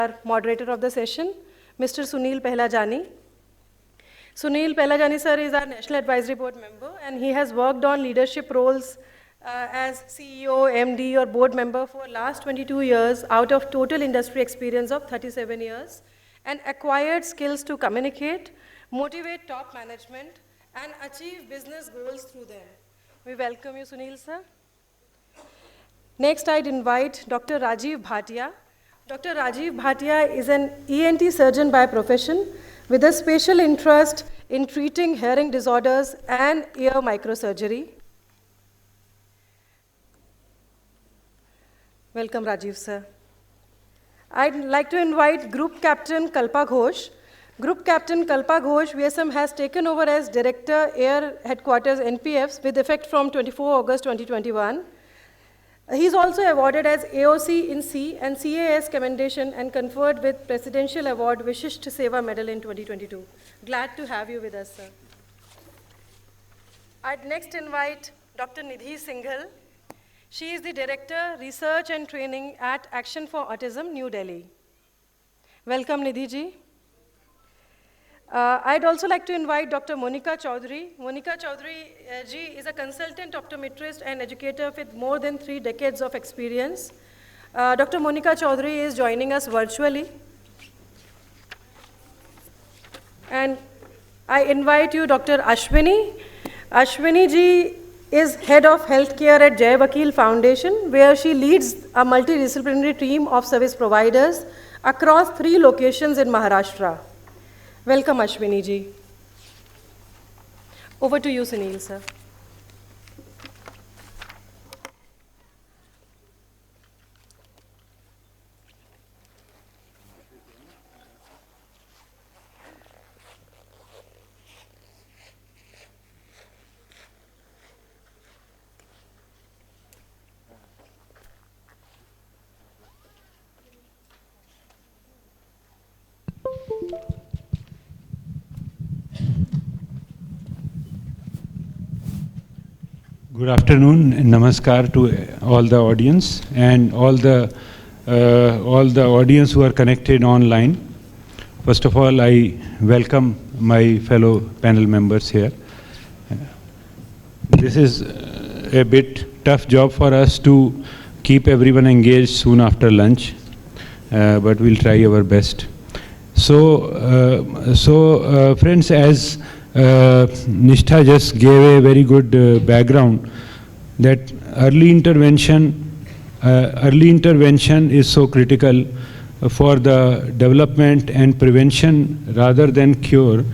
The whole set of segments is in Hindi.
Our moderator of the session, Mr. Sunil Pehlajani. Sunil Pehlajani sir is our National Advisory Board member, and he has worked on leadership roles as CEO, MD or board member for last 22 years out of total industry experience of 37 years, and acquired skills to communicate, motivate top management and achieve business goals through them. We welcome you, Sunil sir. Next, I'd invite Dr. Rajiv Bhatia. Dr. Rajiv Bhatia is an ENT surgeon by profession with a special interest in treating hearing disorders and ear microsurgery. Welcome, Rajiv, sir. I'd like to invite Group Captain Kalpa Ghosh. Group Captain Kalpa Ghosh, VSM, has taken over as Director, Air Headquarters, NPFs, with effect from 24 August 2021. He's also awarded as AOC in C and CAS Commendation and conferred with Presidential Award Vishisht Seva Medal in 2022. Glad to have you with us, sir. I'd next invite Dr. Nidhi Singhal. She is the Director, Research and Training at Action for Autism, New Delhi. Welcome, Nidhi ji. I'd also like to invite Dr. Monica Chaudhary. Monica Chaudhary ji is a consultant optometrist and educator with more than 3 decades of experience. Dr. Monica Chaudhary is joining us virtually. And I invite you, Dr. Ashwini. Ashwini ji is head of healthcare at Jai Vakil Foundation, where she leads a multidisciplinary team of service providers across 3 locations in Maharashtra. Welcome, Ashwini ji. Over to you, Sunil, sir. Good afternoon and namaskar to all the audience and all the audience who are connected online. First of all, I welcome my fellow panel members here. This is a bit tough job for us to keep everyone engaged soon after lunch, but we'll try our best. So, friends, as Nishtha just gave a very good background that early intervention is so critical for the development and prevention rather than cure.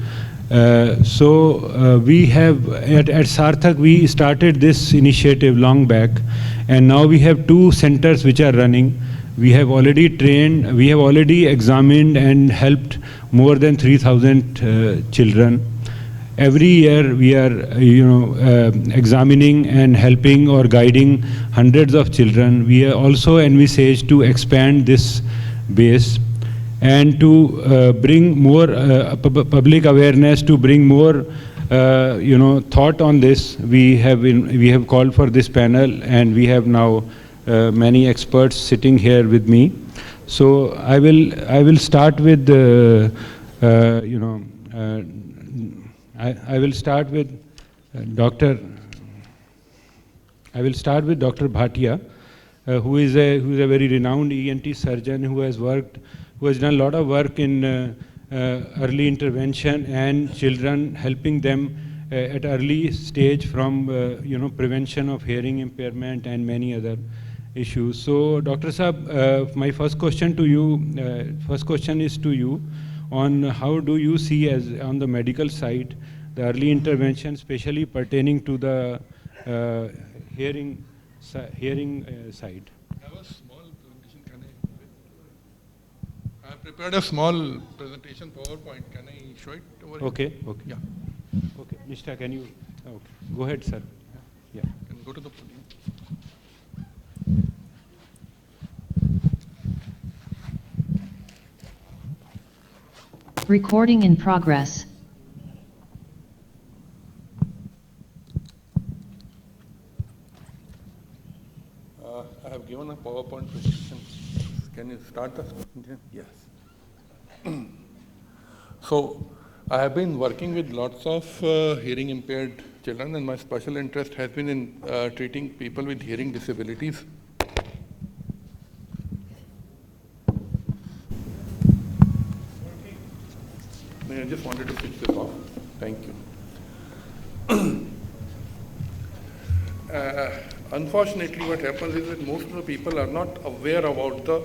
We have at Sarthak we started this initiative long back, and now we have 2 centers which are running. We have already trained, we have already examined and helped more than 3,000 children. Every year we are, examining and helping or guiding hundreds of children. We are also envisaged to expand this base and to bring more public awareness, to bring more, thought on this. We have called for this panel, and we have now many experts sitting here with me. So I will start with I will start with Dr. Bhatia, who is a very renowned ENT surgeon who has done a lot of work in early intervention and children, helping them at early stage from prevention of hearing impairment and many other issues. So, Dr. Saab, my first question is to you on how do you see, as on the medical side, the early intervention, especially pertaining to the hearing side. I have a small presentation. I have prepared a small presentation PowerPoint. Can I show it over here? Okay. Yeah. Okay. Nishtha, can you? Okay. Go ahead, sir. Yeah. Can go to the podium. Recording in progress. I have given a PowerPoint presentation. Can you start the? Yes. So, I have been working with lots of hearing impaired children, and my special interest has been in treating people with hearing disabilities. I just wanted to switch this off. Thank you. Unfortunately, what happens is that most of the people are not aware about the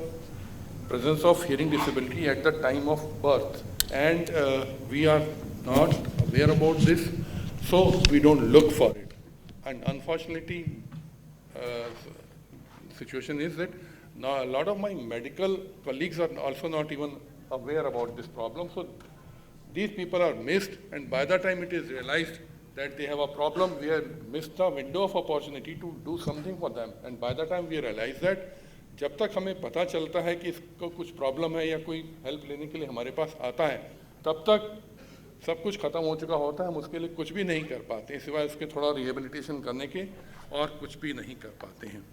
presence of hearing disability at the time of birth, and we are not aware about this, so we don't look for it. And unfortunately, the situation is that now a lot of my medical colleagues are also not even aware about this problem. So these people are missed, and by the time it is realized that they have a problem, we have missed the window of opportunity to do something for them. And by the time we realize that, जब तक हमें पता चलता है कि इसको कुछ प्रॉब्लम है या कोई हेल्प लेने के लिए हमारे पास आता है, तब तक सब कुछ खत्म हो चुका होता है, हम उसके लिए कुछ भी नहीं कर पाते, सिवाय उसके थोड़ा रिहेबिलिटेशन करने के और कुछ भी नहीं कर पाते हैं.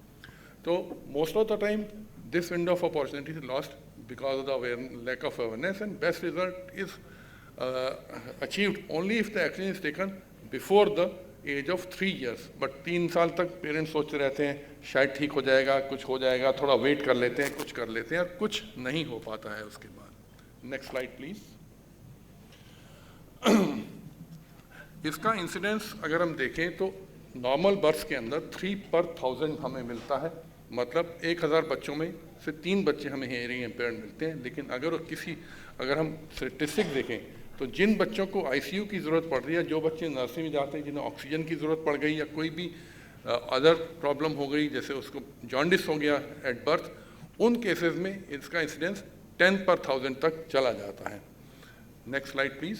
तो most of the time this window of opportunity is lost because of the lack of awareness, and best result is achieved only if the action is taken before the age of 3 years. But 3 साल तक पेरेंट्स सोचते रहते हैं शायद ठीक हो जाएगा, कुछ हो जाएगा, थोड़ा वेट कर लेते हैं, कुछ कर लेते हैं, और कुछ नहीं हो पाता है उसके बाद. Next slide please. इसका इंसिडेंस अगर हम देखें तो नॉर्मल बर्थ के अंदर 3/1000 हमें मिलता है, मतलब 1000 बच्चों में से 3 बच्चे हमें हेयरिंग इम्पेयर्ड मिलते हैं. लेकिन अगर हम स्टेटिस्टिक्स देखें तो जिन बच्चों को आईसीयू की ज़रूरत पड़ रही है, जो बच्चे नर्सिंग में जाते हैं जिन्हें ऑक्सीजन की ज़रूरत पड़ गई या कोई भी अदर प्रॉब्लम हो गई, जैसे उसको जॉन्डिस हो गया एट बर्थ, उन केसेस में इसका इंसिडेंस 10/1000 तक चला जाता है. Next slide please.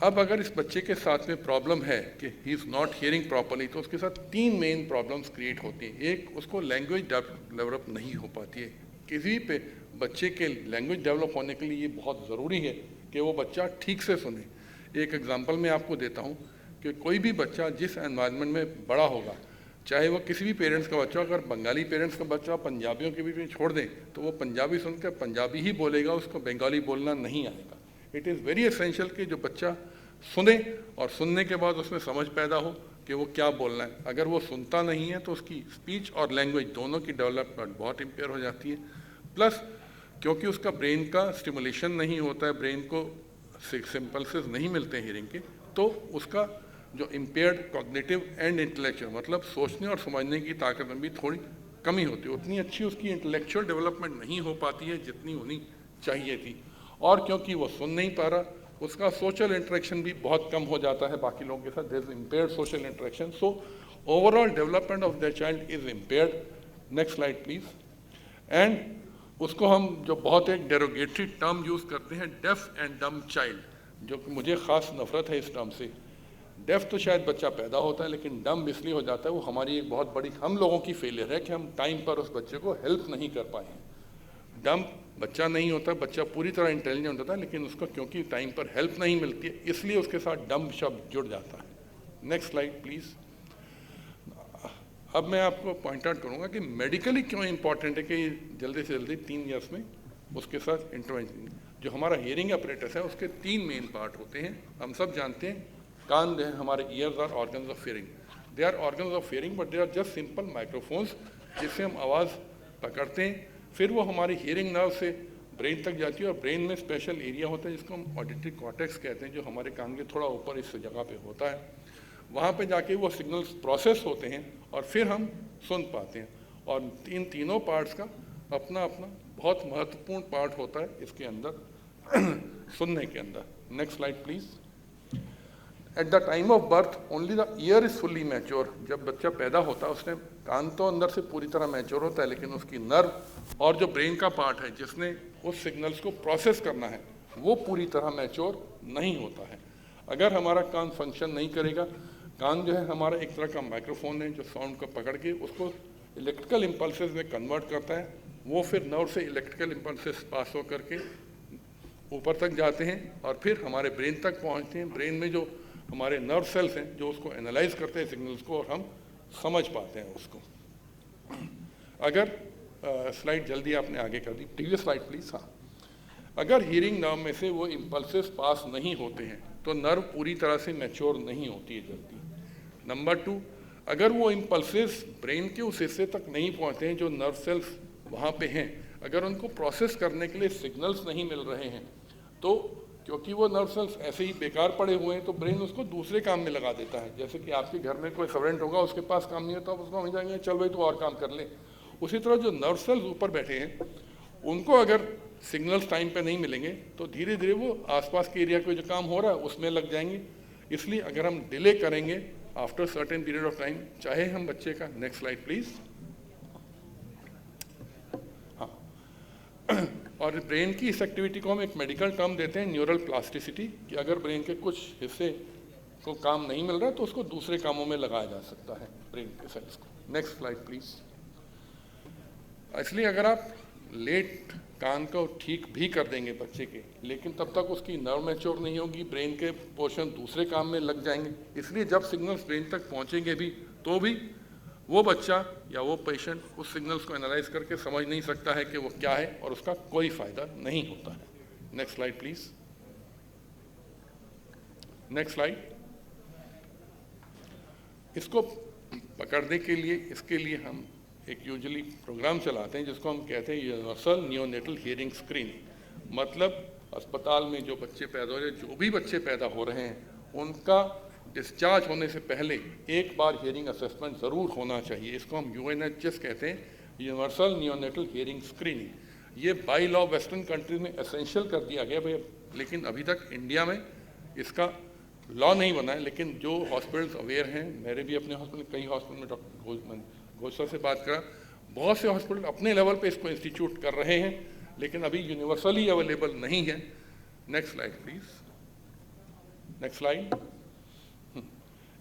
अब अगर इस बच्चे के साथ में प्रॉब्लम है कि he is not hearing properly, तो उसके साथ 3 मेन प्रॉब्लम्स क्रिएट होती हैं. एक, उसको लैंग्वेज डेवलप नहीं हो पाती है. किसी पे बच्चे के लैंग्वेज डेवलप होने के लिए ये बहुत ज़रूरी है कि वो बच्चा ठीक से सुने. एक एग्जांपल मैं आपको देता हूँ कि कोई भी बच्चा जिस एनवायरनमेंट में बड़ा होगा, चाहे वो किसी भी पेरेंट्स का बच्चा, अगर बंगाली पेरेंट्स का बच्चा पंजाबियों के बीच में छोड़ दें तो वो पंजाबी सुनकर पंजाबी ही बोलेगा, उसको बंगाली बोलना नहीं आएगा. इट इज़ वेरी एसेंशियल कि जो बच्चा सुने और सुनने के बाद उसमें समझ पैदा हो कि वो क्या बोलना है. अगर वो सुनता नहीं है तो उसकी स्पीच और लैंग्वेज दोनों की डेवलपमेंट बहुत इम्पेयर हो जाती है. प्लस क्योंकि उसका ब्रेन का स्टिमुलेशन नहीं होता है, ब्रेन को सिंपल्सेस नहीं मिलते हैं हियरिंग के, तो उसका जो इम्पेयर्ड कॉग्निटिव एंड इंटेलेक्चुअल, मतलब सोचने और समझने की ताकत में भी थोड़ी कमी होती है. उतनी अच्छी उसकी इंटेलेक्चुअल डेवलपमेंट नहीं हो पाती है जितनी होनी चाहिए थी. और क्योंकि वो सुन नहीं पा रहा, उसका सोशल इंटरेक्शन भी बहुत कम हो जाता है बाकी लोगों के साथ. There is impaired social interaction. So overall development of the child is impaired. Next slide please. And उसको हम जो बहुत एक डेरोगेटरी टर्म यूज़ करते हैं, डेफ एंड डम चाइल्ड, जो कि मुझे ख़ास नफरत है इस टर्म से. डेफ तो शायद बच्चा पैदा होता है, लेकिन डम इसलिए हो जाता है, वो हमारी एक बहुत बड़ी हम लोगों की फेलियर है कि हम टाइम पर उस बच्चे को हेल्प नहीं कर पाए हैं. डम बच्चा नहीं होता, बच्चा पूरी तरह इंटेलिजेंट होता है, लेकिन उसको क्योंकि टाइम पर हेल्प नहीं मिलती है, इसलिए उसके साथ डम शब्द जुड़ जाता है. Next slide please. अब मैं आपको पॉइंट आउट करूँगा कि मेडिकली क्यों इंपॉर्टेंट है कि जल्दी से जल्दी 3 ईयर्स में उसके साथ इंटरवेंशन. जो हमारा हियरिंग अपरेटस है उसके 3 मेन पार्ट होते हैं. हम सब जानते हैं कान जो है हमारे ears are organs of hearing. They are organs of hearing but they are just simple microphones जिससे हम आवाज़ पकड़ते हैं. फिर वो हमारी हियरिंग नर्व से ब्रेन तक जाती है, और ब्रेन में स्पेशल एरिया होता है जिसको हम ऑडिटरी कॉर्टेक्स कहते हैं, जो हमारे कान के थोड़ा ऊपर इस जगह पे होता है. वहाँ पे जाके वो सिग्नल्स प्रोसेस होते हैं और फिर हम सुन पाते हैं. और इन तीनों पार्ट्स का अपना अपना बहुत महत्वपूर्ण पार्ट होता है इसके अंदर सुनने के अंदर. Next slide please. At the time of birth only the year is fully mature. जब बच्चा पैदा होता है उसने कान तो अंदर से पूरी तरह मैच्योर होता है, लेकिन उसकी नर्व और जो ब्रेन का पार्ट है जिसने उस सिग्नल्स को प्रोसेस करना है वो पूरी तरह मैच्योर नहीं होता है. अगर हमारा कान फंक्शन नहीं करेगा, कान जो है हमारा एक तरह का माइक्रोफोन है जो साउंड को पकड़ के उसको इलेक्ट्रिकल इम्पल्सेस में कन्वर्ट करता है. वो फिर नर्व से इलेक्ट्रिकल इम्पल्सेस पास हो करके ऊपर तक जाते हैं और फिर हमारे ब्रेन तक पहुंचते हैं. ब्रेन में जो हमारे नर्व सेल्स हैं जो उसको एनालाइज करते हैं सिग्नल्स को, और हम समझ पाते हैं उसको. अगर स्लाइड जल्दी आपने आगे कर दी, प्रीवियस स्लाइड प्लीज। हाँ, अगर हीरिंग नर्व में से वो इम्पल्सेस पास नहीं होते हैं तो नर्व पूरी तरह से मैच्योर नहीं होती है जल्दी। नंबर 2, अगर वो इम्पल्सेस ब्रेन के उस हिस्से तक नहीं पहुँचते हैं जो नर्व सेल्स वहाँ पे हैं, अगर उनको प्रोसेस करने के लिए सिग्नल्स नहीं मिल रहे हैं तो क्योंकि वो नर्व सेल्स ऐसे ही बेकार पड़े हुए हैं तो ब्रेन उसको दूसरे काम में लगा देता है। जैसे कि आपके घर में कोई सर्वेंट होगा, उसके पास काम नहीं है तो आप उसको समझाएंगे चल भाई तू और काम कर ले। उसी तरह जो नर्व सेल्स ऊपर बैठे हैं उनको अगर सिग्नल्स टाइम पे नहीं मिलेंगे तो धीरे धीरे वो आसपास के एरिया में जो काम हो रहा है उसमें लग जाएंगे। इसलिए अगर हम डिले करेंगे after certain period of time, चाहे हम बच्चे का, नेक्स्ट स्लाइड प्लीज। हाँ, और ब्रेन की इस एक्टिविटी को हम एक मेडिकल टर्म देते हैं न्यूरल प्लास्टिसिटी, कि अगर ब्रेन के कुछ हिस्से को काम नहीं मिल रहा तो उसको दूसरे कामों में लगाया जा सकता है ब्रेन के सेल्स को। Next slide please. इसलिए अगर आप लेट कान को ठीक भी कर देंगे बच्चे के, लेकिन तब तक उसकी नर्व मैच्योर नहीं होगी, ब्रेन के पोर्शन दूसरे काम में लग जाएंगे। इसलिए जब सिग्नल्स ब्रेन तक पहुंचेंगे भी तो भी वो बच्चा या वो पेशेंट उस सिग्नल्स को एनालाइज करके समझ नहीं सकता है कि वो क्या है और उसका कोई फायदा नहीं होता है। Next slide please. Next slide. इसको पकड़ने के लिए, इसके लिए हम एक यूजुअली प्रोग्राम चलाते हैं जिसको हम कहते हैं यूनिवर्सल नियोनेटल हियरिंग स्क्रीनिंग। मतलब अस्पताल में जो बच्चे पैदा हो रहे हैं, जो भी बच्चे पैदा हो रहे हैं, उनका डिस्चार्ज होने से पहले एक बार हियरिंग असेसमेंट ज़रूर होना चाहिए। इसको हम UNHS कहते हैं, यूनिवर्सल नियोनेटल हियरिंग स्क्रीनिंग। ये बाई लॉ वेस्टर्न कंट्रीज में एसेंशियल कर दिया गया भाई, लेकिन अभी तक इंडिया में इसका लॉ नहीं बना है। लेकिन जो हॉस्पिटल्स अवेयर हैं, मेरे भी अपने हॉस्पिटल, कई हॉस्पिटल में डॉक्टर घोषा से बात करा, बहुत से हॉस्पिटल अपने लेवल पे इसको इंस्टीट्यूट कर रहे हैं, लेकिन अभी यूनिवर्सली अवेलेबल नहीं है। Next slide please. Next slide.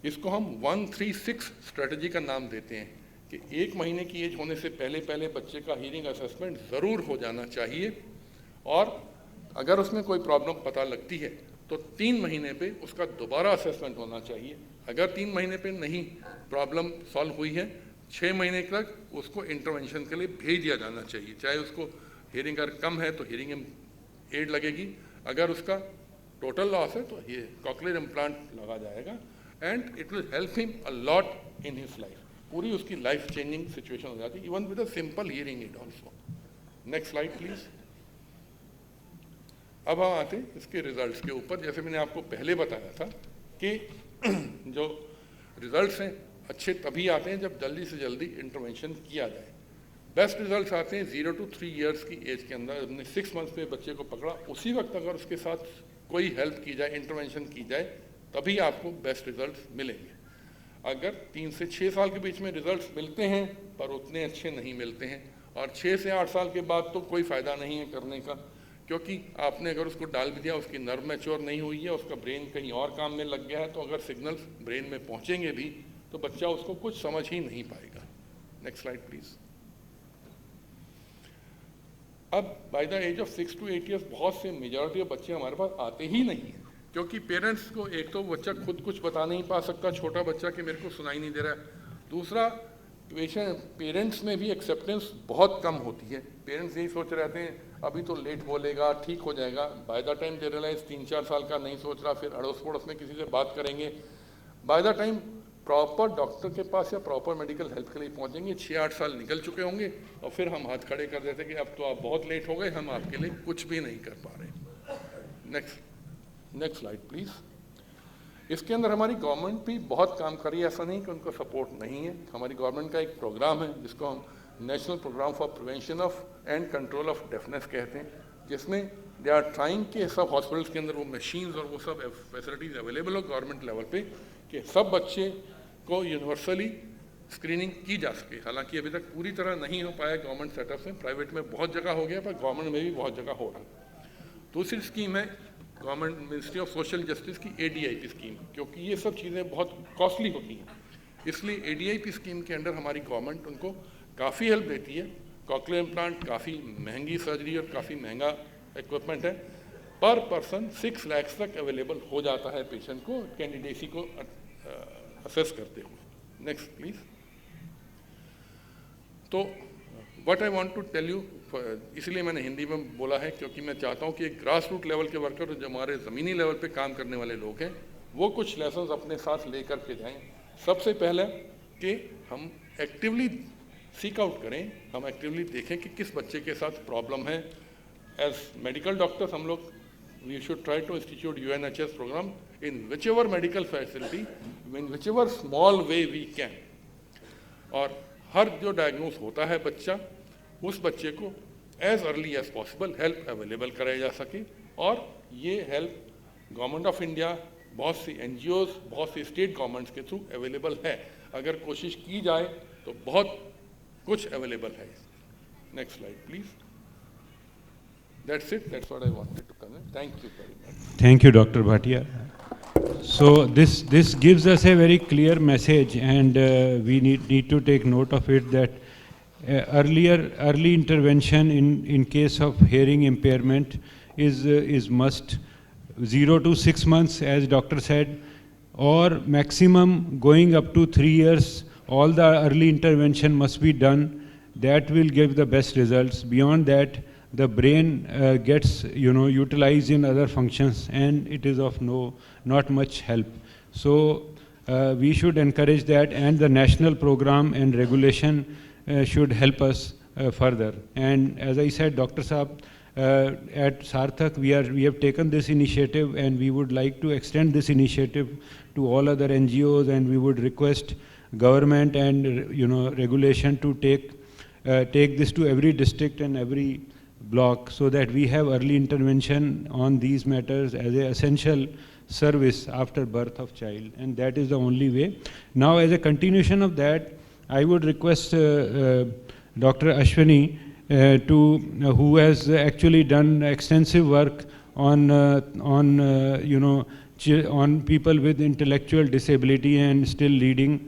इसको हम 136 स्ट्रेटजी का नाम देते हैं कि 1 महीने की एज होने से पहले पहले बच्चे का हियरिंग असेसमेंट ज़रूर हो जाना चाहिए, और अगर उसमें कोई प्रॉब्लम पता लगती है तो 3 महीने पे उसका दोबारा असेसमेंट होना चाहिए। अगर 3 महीने पे नहीं प्रॉब्लम सॉल्व हुई है, 6 महीने तक उसको इंटरवेंशन के लिए भेज दिया जाना चाहिए। चाहे उसको हियरिंग अगर कम है तो हियरिंग एड लगेगी, अगर उसका टोटल लॉस है तो ये कॉक्लियर इम्प्लांट लगा जाएगा, and it will help him a lot in his life. पूरी उसकी लाइफ चेंजिंग सिचुएशन हो जाती है, even with a simple hearing aid also. Next slide please. अब हम आते हैं इसके रिजल्ट्स के ऊपर। जैसे मैंने आपको पहले बताया था कि जो रिजल्ट्स हैं अच्छे तभी आते हैं जब जल्दी से जल्दी इंटरवेंशन किया जाए। बेस्ट रिजल्ट्स आते हैं 0 to 3 ईयर्स की एज के अंदर। हमने 6 मंथ्स में बच्चे को पकड़ा, उसी वक्त अगर उसके साथ कोई हेल्प की जाए, इंटरवेंशन की जाए, तभी आपको बेस्ट रिजल्ट्स मिलेंगे। अगर 3 से 6 साल के बीच में रिजल्ट्स मिलते हैं पर उतने अच्छे नहीं मिलते हैं, और 6 से 8 साल के बाद तो कोई फ़ायदा नहीं है करने का, क्योंकि आपने अगर उसको डाल भी दिया, उसकी नर्व मैच्योर नहीं हुई है, उसका ब्रेन कहीं और काम में लग गया है, तो अगर सिग्नल्स ब्रेन में पहुँचेंगे भी तो बच्चा उसको कुछ समझ ही नहीं पाएगा। Next slide please. अब by the age of 6 to 8 years बहुत से मेजॉरिटी ऑफ बच्चे हमारे पास आते ही नहीं हैं, क्योंकि पेरेंट्स को, एक तो बच्चा खुद कुछ बता नहीं पा सकता, छोटा बच्चा कि मेरे को सुनाई नहीं दे रहा है। दूसरा, पेरेंट्स में भी एक्सेप्टेंस बहुत कम होती है। पेरेंट्स यही सोच रहे हैं अभी तो लेट बोलेगा, ठीक हो जाएगा। By the time they realise 3-4 साल का नहीं सोच रहा, फिर अड़ोस पड़ोस में किसी से बात करेंगे। Bye the time proper doctor के पास या प्रॉपर मेडिकल हेल्प के लिए पहुंचेंगे 6-8 साल निकल चुके होंगे, और फिर हम हाथ खड़े कर देते कि अब तो आप बहुत लेट हो गए, हम आपके लिए कुछ भी नहीं कर पा रहे। Next slide please. इसके अंदर हमारी गवर्नमेंट भी बहुत काम कर रही है, ऐसा नहीं कि उनको सपोर्ट नहीं है। हमारी गवर्नमेंट का एक प्रोग्राम है जिसको हम national programme for prevention of and control of deafness कहते हैं, जिसमें दे आर ट्राइंग के सब हॉस्पिटल्स के अंदर वो मशीन्स और वो सब फैसिलिटीज़ अवेलेबल हो गवर्नमेंट लेवल पे कि सब बच्चे को यूनिवर्सली स्क्रीनिंग की जा सके। हालांकि अभी तक पूरी तरह नहीं हो पाया गवर्नमेंट सेटअप में, प्राइवेट में बहुत जगह हो गया, पर गवर्नमेंट में भी बहुत जगह हो रहा है। दूसरी स्कीम है government ministry of social justice की ADIP स्कीम, क्योंकि ये सब चीज़ें बहुत कॉस्टली होती हैं, इसलिए ADIP स्कीम के अंडर हमारी गवर्नमेंट उनको काफ़ी हेल्प देती है। कॉक्लियर इम्प्लांट काफ़ी महंगी सर्जरी और काफ़ी महंगा इक्विपमेंट है। पर पर्सन 6 लाख तक अवेलेबल हो जाता है पेशेंट को कैंडिडेसी को असेस करते हुए। Next please. तो what I want to tell you, इसलिए मैंने हिंदी में बोला है क्योंकि मैं चाहता हूँ कि एक ग्रास रूट लेवल के वर्कर जो हमारे ज़मीनी लेवल पे काम करने वाले लोग हैं वो कुछ लेसन्स अपने साथ लेकर के जाएं। सबसे पहले कि हम एक्टिवली सीक आउट करें, हम एक्टिवली देखें कि किस बच्चे के साथ प्रॉब्लम है। एज मेडिकल डॉक्टर्स हम लोग we should try to institute UNHS programme in which ever medical facility, in which ever small way we can, और हर जो डायग्नोस होता है बच्चा, उस बच्चे को as early as possible help available कराई जा सके। और ये हेल्प गवर्नमेंट ऑफ इंडिया, बहुत सी NGOs, बहुत सी स्टेट गवर्नमेंट्स के थ्रू अवेलेबल है। अगर कोशिश की जाए तो बहुत कुछ अवेलेबल है। Next slide please. That's it. That's what I wanted to comment. Thank you very much. Thank you, Dr. Bhatia. So this gives us a very clear message, and we need to take note of it, that early intervention in case of hearing impairment is must. 0 to 6 months, as doctor said, or maximum going up to 3 years, all the early intervention must be done. That will give the best results. Beyond that, the brain gets utilized in other functions, and it is of not much help. So we should encourage that, and the national program and regulation should help us further. And as I said, Dr. Saab, at Sarthak we have taken this initiative, and we would like to extend this initiative to all other NGOs, and we would request government and regulation to take this to every district and every block, so that we have early intervention on these matters as an essential service after birth of child, and that is the only way. Now, as a continuation of that, I would request Dr. Ashwini who has actually done extensive work on people with intellectual disability and still leading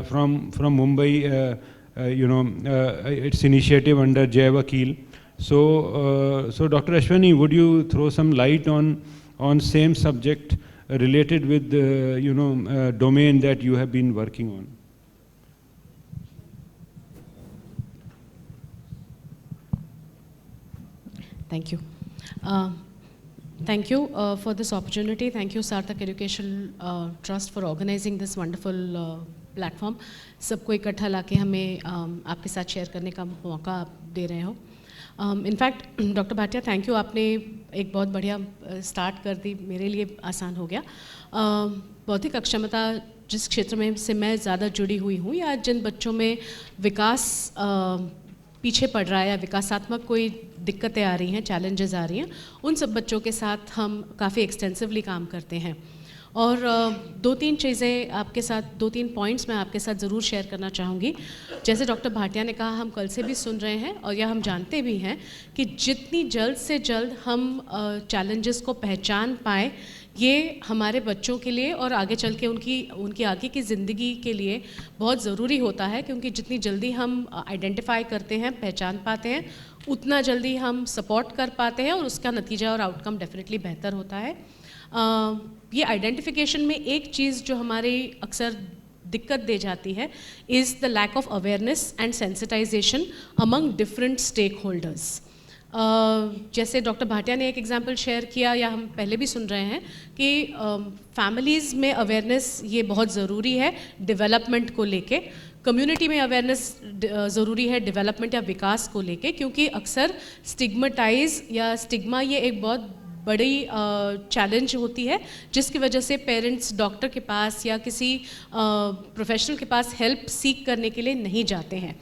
from Mumbai, its initiative under Jai Vakil. So Dr. Ashwini, would you throw some light on same subject related with the domain that you have been working on? Thank you. Thank you for this opportunity. Thank you Sarthak Educational Trust for organizing this wonderful platform. सबको इकट्ठा लाके हमें आपके साथ शेयर करने का मौका आप दे रहे हो। In fact doctor Bhatia, thank you, आपने एक बहुत बढ़िया स्टार्ट कर दी, मेरे लिए आसान हो गया। बौद्धिक अक्षमता जिस क्षेत्र में से मैं ज़्यादा जुड़ी हुई हूँ, या जिन बच्चों में विकास पीछे पड़ रहा है या विकासात्मक कोई दिक्कतें आ रही हैं, चैलेंजेस आ रही हैं, उन सब बच्चों के साथ हम काफ़ी एक्सटेंसिवली काम करते हैं। और 2-3 चीज़ें आपके साथ, 2-3 पॉइंट्स मैं आपके साथ ज़रूर शेयर करना चाहूँगी। जैसे डॉक्टर भाटिया ने कहा, हम कल से भी सुन रहे हैं और या हम जानते भी हैं कि जितनी जल्द से जल्द हम चैलेंजेस को पहचान पाएँ, ये हमारे बच्चों के लिए और आगे चल के उनकी आगे की ज़िंदगी के लिए बहुत ज़रूरी होता है, क्योंकि जितनी जल्दी हम आइडेंटिफाई करते हैं, पहचान पाते हैं, उतना जल्दी हम सपोर्ट कर पाते हैं और उसका नतीजा और आउटकम डेफिनेटली बेहतर होता है। ये आइडेंटिफिकेशन में एक चीज़ जो हमारी अक्सर दिक्कत दे जाती है is the lack of awareness and sensitisation among different stakeholders. जैसे डॉक्टर भाटिया ने एक एग्जांपल शेयर किया, या हम पहले भी सुन रहे हैं कि फैमिलीज़ में अवेयरनेस ये बहुत ज़रूरी है डेवलपमेंट को लेके, कम्युनिटी में अवेयरनेस ज़रूरी है डेवलपमेंट या विकास को लेके, क्योंकि अक्सर स्टिग्मेटाइज या स्टिग्मा ये एक बहुत बड़ी चैलेंज होती है, जिसकी वजह से पेरेंट्स डॉक्टर के पास या किसी प्रोफेशनल के पास हेल्प सीख करने के लिए नहीं जाते हैं।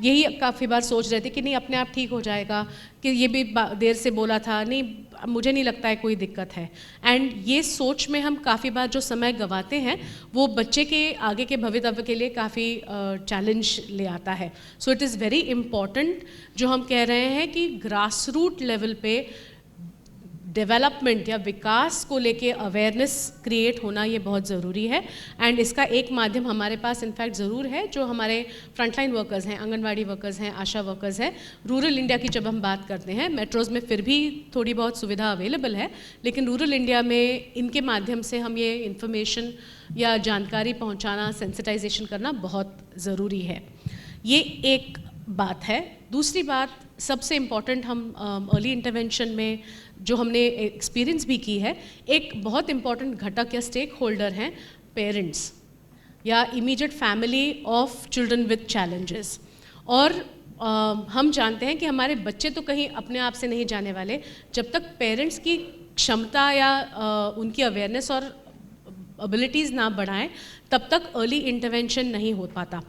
यही काफ़ी बार सोच रहे थे कि नहीं अपने आप ठीक हो जाएगा, कि ये भी देर से बोला था, नहीं मुझे नहीं लगता है कोई दिक्कत है। एंड ये सोच में हम काफ़ी बार जो समय गंवाते हैं वो बच्चे के आगे के भवितव्य के लिए काफ़ी चैलेंज ले आता है। So it is very important जो हम कह रहे हैं कि ग्रास रूट लेवल पे डेवलपमेंट या विकास को लेके अवेयरनेस क्रिएट होना ये बहुत ज़रूरी है। एंड इसका एक माध्यम हमारे पास इनफैक्ट ज़रूर है, जो हमारे फ्रंटलाइन वर्कर्स हैं, आंगनवाड़ी वर्कर्स हैं, आशा वर्कर्स हैं। रूरल इंडिया की जब हम बात करते हैं, मेट्रोज़ में फिर भी थोड़ी बहुत सुविधा अवेलेबल है, लेकिन रूरल इंडिया में इनके माध्यम से हम ये इन्फॉर्मेशन या जानकारी पहुँचाना, सेंसिटाइजेशन करना बहुत ज़रूरी है। ये एक बात है। दूसरी बात सबसे इम्पॉर्टेंट, हम अर्ली इंटरवेंशन में जो हमने एक्सपीरियंस भी की है, एक बहुत इम्पॉर्टेंट घटक या स्टेक होल्डर हैं पेरेंट्स या immediate family of children with challenges. और हम जानते हैं कि हमारे बच्चे तो कहीं अपने आप से नहीं जाने वाले जब तक पेरेंट्स की क्षमता या उनकी अवेयरनेस और एबिलिटीज़ ना बढ़ाएं, तब तक अर्ली इंटरवेंशन नहीं हो पाता।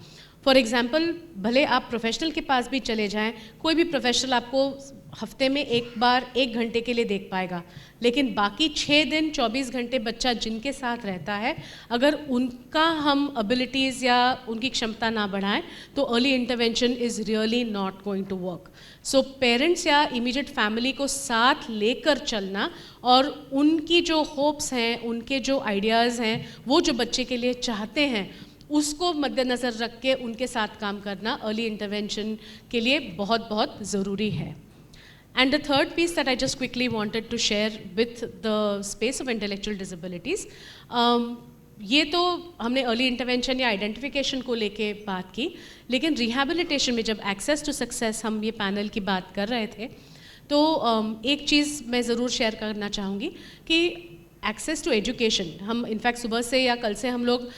फॉर एग्ज़ाम्पल, भले आप प्रोफेशनल के पास भी चले जाएं, कोई भी प्रोफेशनल आपको हफ्ते में एक बार 1 घंटे के लिए देख पाएगा, लेकिन बाकी 6 दिन 24 घंटे बच्चा जिनके साथ रहता है, अगर उनका हम एबिलिटीज़ या उनकी क्षमता ना बढ़ाएं तो early intervention is really not going to work. So parents या इमीडिएट फैमिली को साथ लेकर चलना और उनकी जो होप्स हैं, उनके जो आइडियाज़ हैं, वो जो बच्चे के लिए चाहते हैं, उसको मद्देनज़र रख के उनके साथ काम करना अर्ली इंटरवेंशन के लिए बहुत बहुत ज़रूरी है। And the third piece that I just quickly wanted to share with the space of intellectual disabilities, ये तो हमने अर्ली इंटरवेंशन या आइडेंटिफिकेशन को लेके बात की, लेकिन रिहैबिलिटेशन में जब एक्सेस टू सक्सेस हम ये पैनल की बात कर रहे थे, तो एक चीज़ मैं ज़रूर शेयर करना चाहूँगी कि एक्सेस टू एजुकेशन, हम इनफैक्ट सुबह से या कल से हम लोग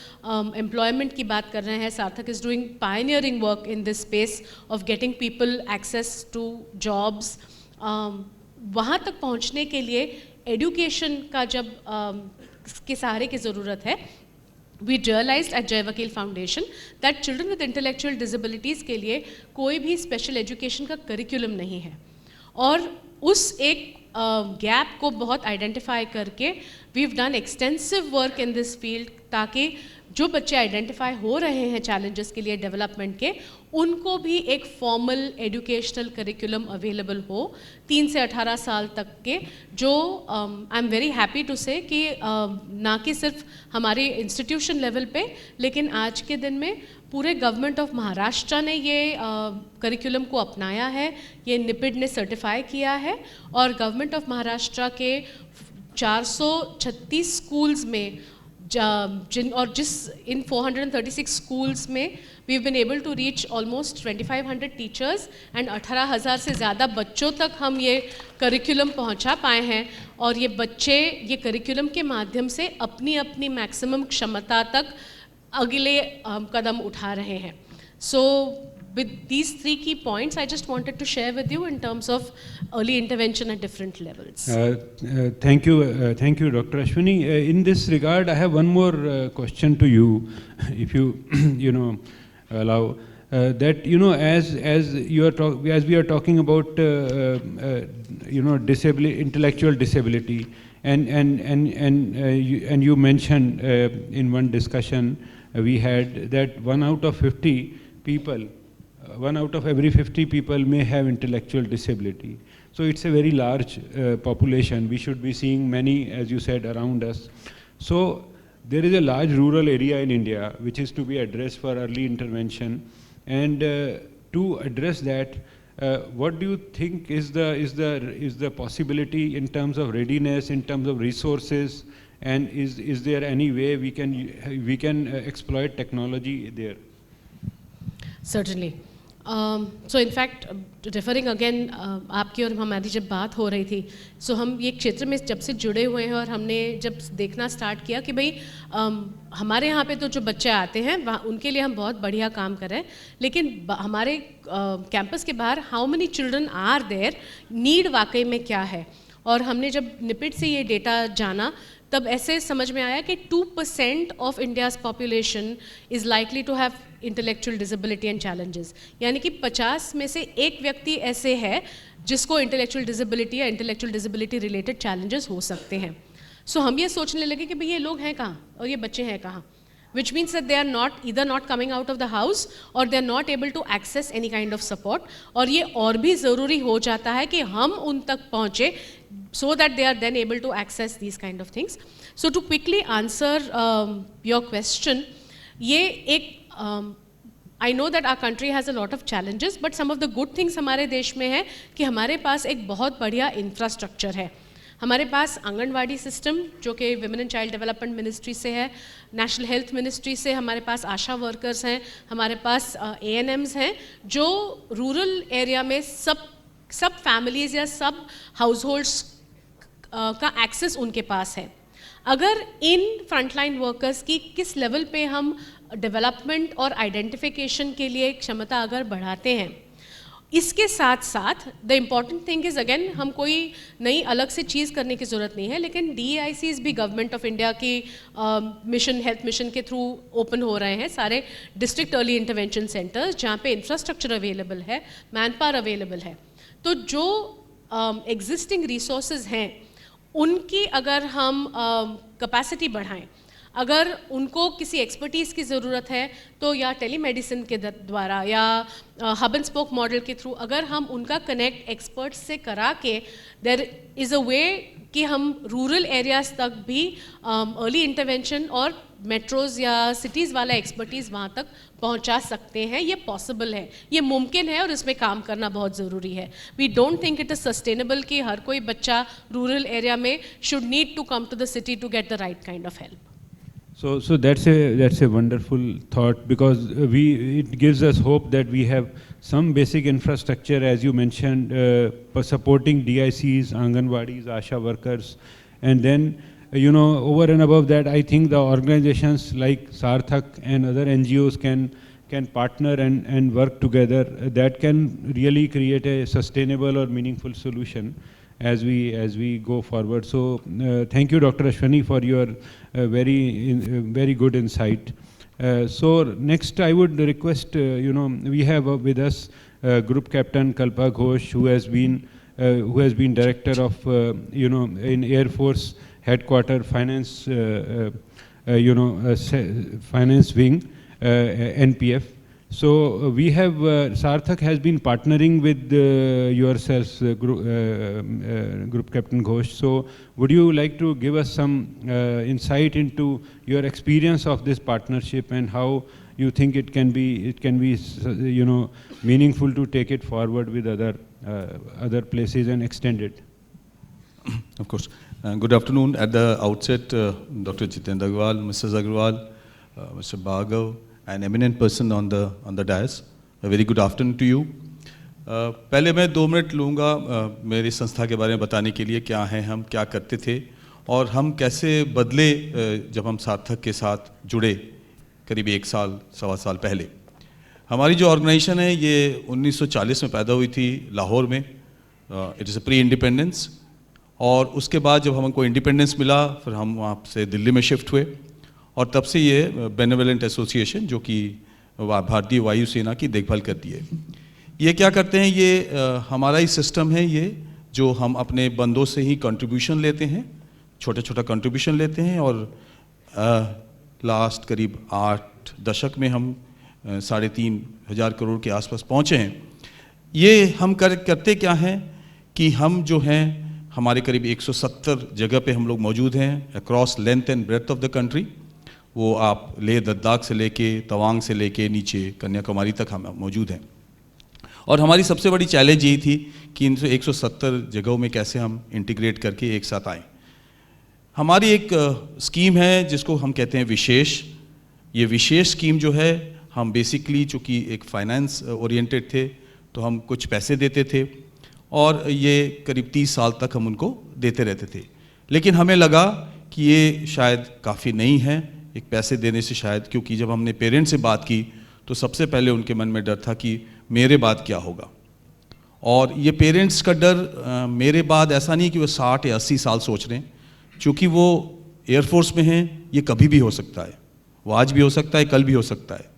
एम्प्लॉयमेंट की बात कर रहे हैं। Saarthak is doing pioneering work in this space of getting people access to jobs. वहाँ तक पहुँचने के लिए एडुकेशन का जब के सहारे की ज़रूरत है, वी रियलाइज्ड एट जय वकील foundation that children with intellectual disabilities के लिए कोई भी स्पेशल एजुकेशन का करिकुलम नहीं है, और उस एक गैप को बहुत आइडेंटिफाई करके we have done extensive work in this field, ताकि जो बच्चे आइडेंटिफाई हो रहे हैं चैलेंजेस के लिए डेवलपमेंट के, उनको भी एक फॉर्मल एजुकेशनल करिकुलम अवेलेबल हो 3 से 18 साल तक के, जो I am very happy to say कि ना कि सिर्फ हमारे इंस्टीट्यूशन लेवल पे, लेकिन आज के दिन में पूरे गवर्नमेंट ऑफ महाराष्ट्र ने ये करिकुलम को अपनाया है, ये निपिड ने सर्टिफाई किया है, और गवर्नमेंट ऑफ महाराष्ट्र के 436 स्कूल्स में इन 436 स्कूल्स में we have been able to reach almost 2500 teachers and 18,000 से ज़्यादा बच्चों तक हम ये करिकुलम पहुंचा पाए हैं, और ये बच्चे ये करिकुलम के माध्यम से अपनी अपनी मैक्सिमम क्षमता तक अगले कदम उठा रहे हैं। सो with these 3 key points, I just wanted to share with you in terms of early intervention at different levels. Thank you, Dr. Ashwini. In this regard, I have one more question to you, if you, allow. That as we are talking about intellectual disability, and you mentioned in one discussion we had that 1 out of 50 people. 1 out of every 50 people may have intellectual disability. So it's a very large population. We should be seeing many, as you said, around us. So there is a large rural area in India which is to be addressed for early intervention. And to address that, what do you think is the possibility in terms of readiness, in terms of resources, and is there any way we can exploit technology there? Certainly. So in fact, referring again, आपकी और हमारी जब बात हो रही थी, so हम ये क्षेत्र में जब से जुड़े हुए हैं और हमने जब देखना स्टार्ट किया कि भाई हमारे यहाँ पे तो जो बच्चे आते हैं उनके लिए हम बहुत बढ़िया काम कर रहे हैं, लेकिन हमारे कैंपस के बाहर how many children are there, need वाकई में क्या है। और हमने जब निपिड से ये डेटा जाना, तब ऐसे समझ में आया कि 2% of India's population is likely to have intellectual disability and challenges, यानी कि 50 में से एक व्यक्ति ऐसे है जिसको इंटेलेक्चुअल डिसेबिलिटी या इंटेलेक्चुअल डिसेबिलिटी रिलेटेड चैलेंजेस हो सकते हैं। सो हम ये सोचने लगे कि भाई ये लोग हैं कहाँ और ये बच्चे हैं कहाँ, which means that they are either not coming out of the house or they are not able to access any kind of support. और ये और भी ज़रूरी हो जाता है कि हम उन तक पहुँचे so that they are then able to access these kind of things. So to quickly answer your question, ये एक I know that our country has a lot of challenges, but some of the good things हमारे देश में है कि हमारे पास एक बहुत बढ़िया इंफ्रास्ट्रक्चर है। हमारे पास आंगनवाड़ी सिस्टम जो कि women and child development ministry से है, नेशनल हेल्थ मिनिस्ट्री से हमारे पास आशा वर्कर्स हैं, हमारे पास ANMs हैं जो रूरल एरिया में सब फैमिलीज़ या सब हाउस का एक्सेस उनके पास है। अगर इन फ्रंटलाइन वर्कर्स की किस लेवल पे हम डेवलपमेंट और आइडेंटिफिकेशन के लिए क्षमता अगर बढ़ाते हैं, इसके साथ साथ the important thing is again, हम कोई नई अलग से चीज़ करने की ज़रूरत नहीं है, लेकिन DEICs भी गवर्नमेंट ऑफ इंडिया की मिशन, हेल्थ मिशन के थ्रू ओपन हो रहे हैं सारे डिस्ट्रिक्ट अर्ली इंटरवेंशन सेंटर्स, जहाँ पे इंफ्रास्ट्रक्चर अवेलेबल है, मैन पावर अवेलेबल है। तो जो एग्जिस्टिंग रिसोर्सेज हैं उनकी अगर हम कैपेसिटी बढ़ाएं, अगर उनको किसी एक्सपर्टीज़ की ज़रूरत है तो या टेलीमेडिसिन के द्वारा या हब एंड स्पोक मॉडल के थ्रू अगर हम उनका कनेक्ट एक्सपर्ट्स से करा के, देयर इज़ अ वे कि हम रूरल एरियाज़ तक भी अर्ली इंटरवेंशन और मेट्रोज़ या सिटीज़ वाला एक्सपर्टीज़ वहाँ तक पहुँचा सकते हैं। ये पॉसिबल है, ये मुमकिन है और इसमें काम करना बहुत ज़रूरी है। We don't think it is sustainable कि हर कोई बच्चा रूरल एरिया में should need to come to the city to get the right kind of help. So that's a wonderful thought, because it gives us hope that we have some basic infrastructure, as you mentioned, for supporting DICs, Anganwadis, Asha workers, and then over and above that, I think the organizations like Sarthak and other NGOs can partner and work together. That can really create a sustainable or meaningful solution as we go forward. So thank you, Dr. Ashwani, for your very good insight. So next I would request, we have with us Group Captain Kalpa Ghosh, who has been director of in Air Force Headquarters Finance Finance Wing, NPF. So we have Sarthak has been partnering with yourselves, Group Captain Ghosh. So would you like to give us some insight into your experience of this partnership and how you think it can be meaningful to take it forward with other places and extend it? Of course. Good afternoon. At the outset, Dr. Jitendra Agarwal, Mrs. Agarwal, Mr. Bhargav, an eminent person on the dais. A very good afternoon to you. पहले मैं 2 मिनट लूँगा मेरी संस्था के बारे में बताने के लिए, क्या हैं हम, क्या करते थे और हम कैसे बदले जब हम सार्थक के साथ जुड़े करीब 1 साल, 1.25 साल पहले। हमारी जो ऑर्गेनाइजेशन है ये 1940 में पैदा हुई थी लाहौर में। It is a pre independence, और उसके बाद जब हमको इंडिपेंडेंस मिला फिर हम वहाँ से दिल्ली में शिफ्ट हुए, और तब से ये बेनेवलेंट एसोसिएशन जो कि भारतीय वायुसेना की देखभाल करती है। ये क्या करते हैं, ये हमारा ही सिस्टम है ये, जो हम अपने बंदों से ही कंट्रीब्यूशन लेते हैं, छोटा छोटा कंट्रीब्यूशन लेते हैं, और लास्ट करीब 8 दशक में हम 3,500 करोड़ के आसपास पहुँचे हैं। ये हम करते क्या हैं कि हम जो हैं हमारे करीब 170 जगह पे हम लोग मौजूद हैं across length and breadth of the country. वो आप लेह लद्दाख से लेके तवांग से लेके नीचे कन्याकुमारी तक हम मौजूद हैं। और हमारी सबसे बड़ी चैलेंज यही थी कि इन 170 जगहों में कैसे हम इंटीग्रेट करके एक साथ आएँ। हमारी एक स्कीम है जिसको हम कहते हैं विशेष। ये विशेष स्कीम जो है, हम बेसिकली चूँकि एक फाइनेंस ओरिएंटेड थे तो हम कुछ पैसे देते थे, और ये करीब 30 साल तक हम उनको देते रहते थे। लेकिन हमें लगा कि ये शायद काफ़ी नहीं है एक पैसे देने से शायद, क्योंकि जब हमने पेरेंट्स से बात की तो सबसे पहले उनके मन में डर था कि मेरे बाद क्या होगा। और ये पेरेंट्स का डर मेरे बाद ऐसा नहीं कि वो 60 या 80 साल सोच रहे हैं, क्योंकि वो एयरफोर्स में हैं, ये कभी भी हो सकता है, वो आज भी हो सकता है, कल भी हो सकता है।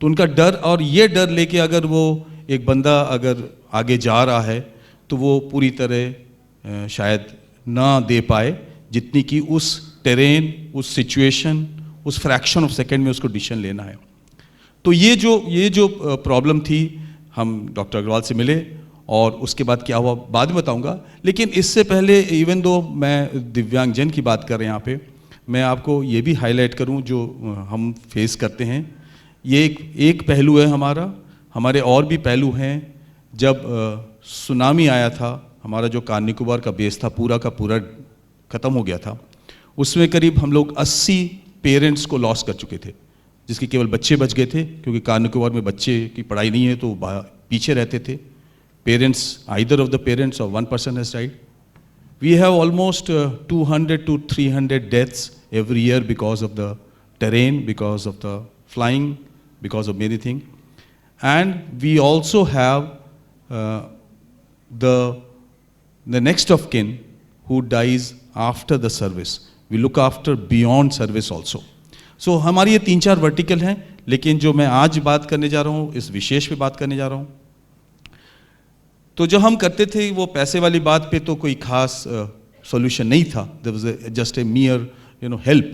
तो उनका डर, और ये डर लेके अगर वो एक बंदा अगर आगे जा रहा है तो वो पूरी तरह शायद ना दे पाए जितनी कि उस टेरेन, उस सिचुएशन, उस फ्रैक्शन ऑफ सेकेंड में उसको डिसीजन लेना है। तो ये जो प्रॉब्लम थी, हम डॉक्टर अग्रवाल से मिले, और उसके बाद क्या हुआ बाद में बताऊंगा। लेकिन इससे पहले, इवन दो मैं दिव्यांगजन की बात कर रहे हैं यहाँ पे, मैं आपको ये भी हाईलाइट करूँ जो हम फेस करते हैं। ये एक पहलू है हमारा, हमारे और भी पहलू हैं। जब सुनामी आया था, हमारा जो कार निकोबार का बेस था पूरा का पूरा ख़त्म हो गया था, उसमें करीब हम लोग 80 पेरेंट्स को लॉस कर चुके थे, जिसके केवल बच्चे बच गए थे, क्योंकि कानकुवर में बच्चे की पढ़ाई नहीं है तो पीछे रहते थे। Parents, either of the parents और one person has died. We have almost 200 to 300 deaths every year because of the terrain, because of the flying, because of many things. And we also have the next of kin who dies after the service. We look after beyond service also. So हमारी ये 3-4 वर्टिकल हैं, लेकिन जो मैं आज बात करने जा रहा हूँ, इस विशेष पे बात करने जा रहा हूँ, तो जो हम करते थे वो पैसे वाली बात पे तो कोई खास सॉल्यूशन नहीं था, there was just a mere help.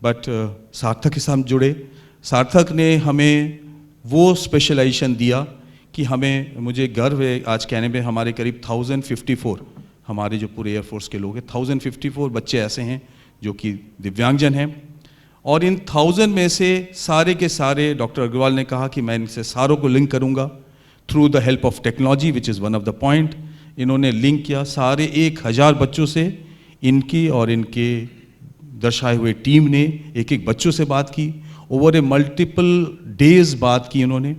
But Saarthak के साथ जुड़े, सार्थक ने हमें वो स्पेशलाइजेशन दिया कि हमें, मुझे गर्व है आज कहने में, हमारे करीब 1054 हमारे जो पूरे एयरफोर्स के लोग हैं, 1054 बच्चे ऐसे हैं जो कि दिव्यांगजन हैं। और इन 1000 में से सारे के सारे डॉक्टर अग्रवाल ने कहा कि मैं इनसे सारों को लिंक करूंगा through the help of technology, which is one of the point. इन्होंने लिंक किया सारे 1000 बच्चों से, इनकी और इनके दर्शाए हुए टीम ने एक बच्चों से बात की, ओवर ए मल्टीपल डेज बात की इन्होंने।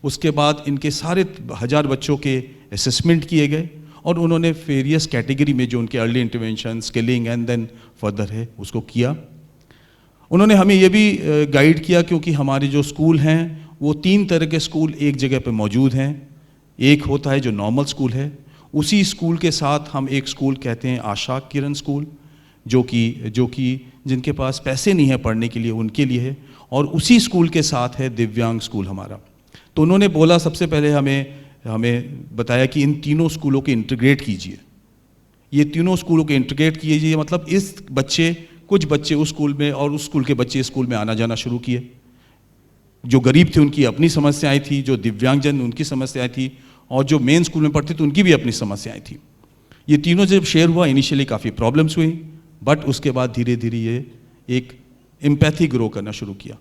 उसके बाद इनके सारे 1000 बच्चों के असेसमेंट किए गए और उन्होंने वेरियस कैटेगरी में जो उनके early intervention, skilling and then further है उसको किया। उन्होंने हमें ये भी गाइड किया, क्योंकि हमारे जो स्कूल हैं वो 3 तरह के स्कूल एक जगह पे मौजूद हैं। एक होता है जो नॉर्मल स्कूल है, उसी स्कूल के साथ हम एक स्कूल कहते हैं आशा किरण स्कूल, जो कि जिनके पास पैसे नहीं है पढ़ने के लिए उनके लिए है, और उसी स्कूल के साथ है दिव्यांग स्कूल हमारा। तो उन्होंने बोला, सबसे पहले हमें बताया कि इन तीनों स्कूलों के इंटीग्रेट कीजिए, ये तीनों स्कूलों के इंटीग्रेट कीजिए, मतलब इस बच्चे, कुछ बच्चे उस स्कूल में और उस स्कूल के बच्चे इस स्कूल में आना जाना शुरू किए। जो गरीब थे उनकी अपनी समस्याएं थी, जो दिव्यांगजन उनकी समस्याएं थी, और जो मेन स्कूल में पढ़ते थे उनकी भी अपनी समस्याएं थी। ये तीनों जब शेयर हुआ, इनिशियली काफ़ी प्रॉब्लम्स हुई, बट उसके बाद धीरे धीरे ये एक एम्पैथी ग्रो करना शुरू किया।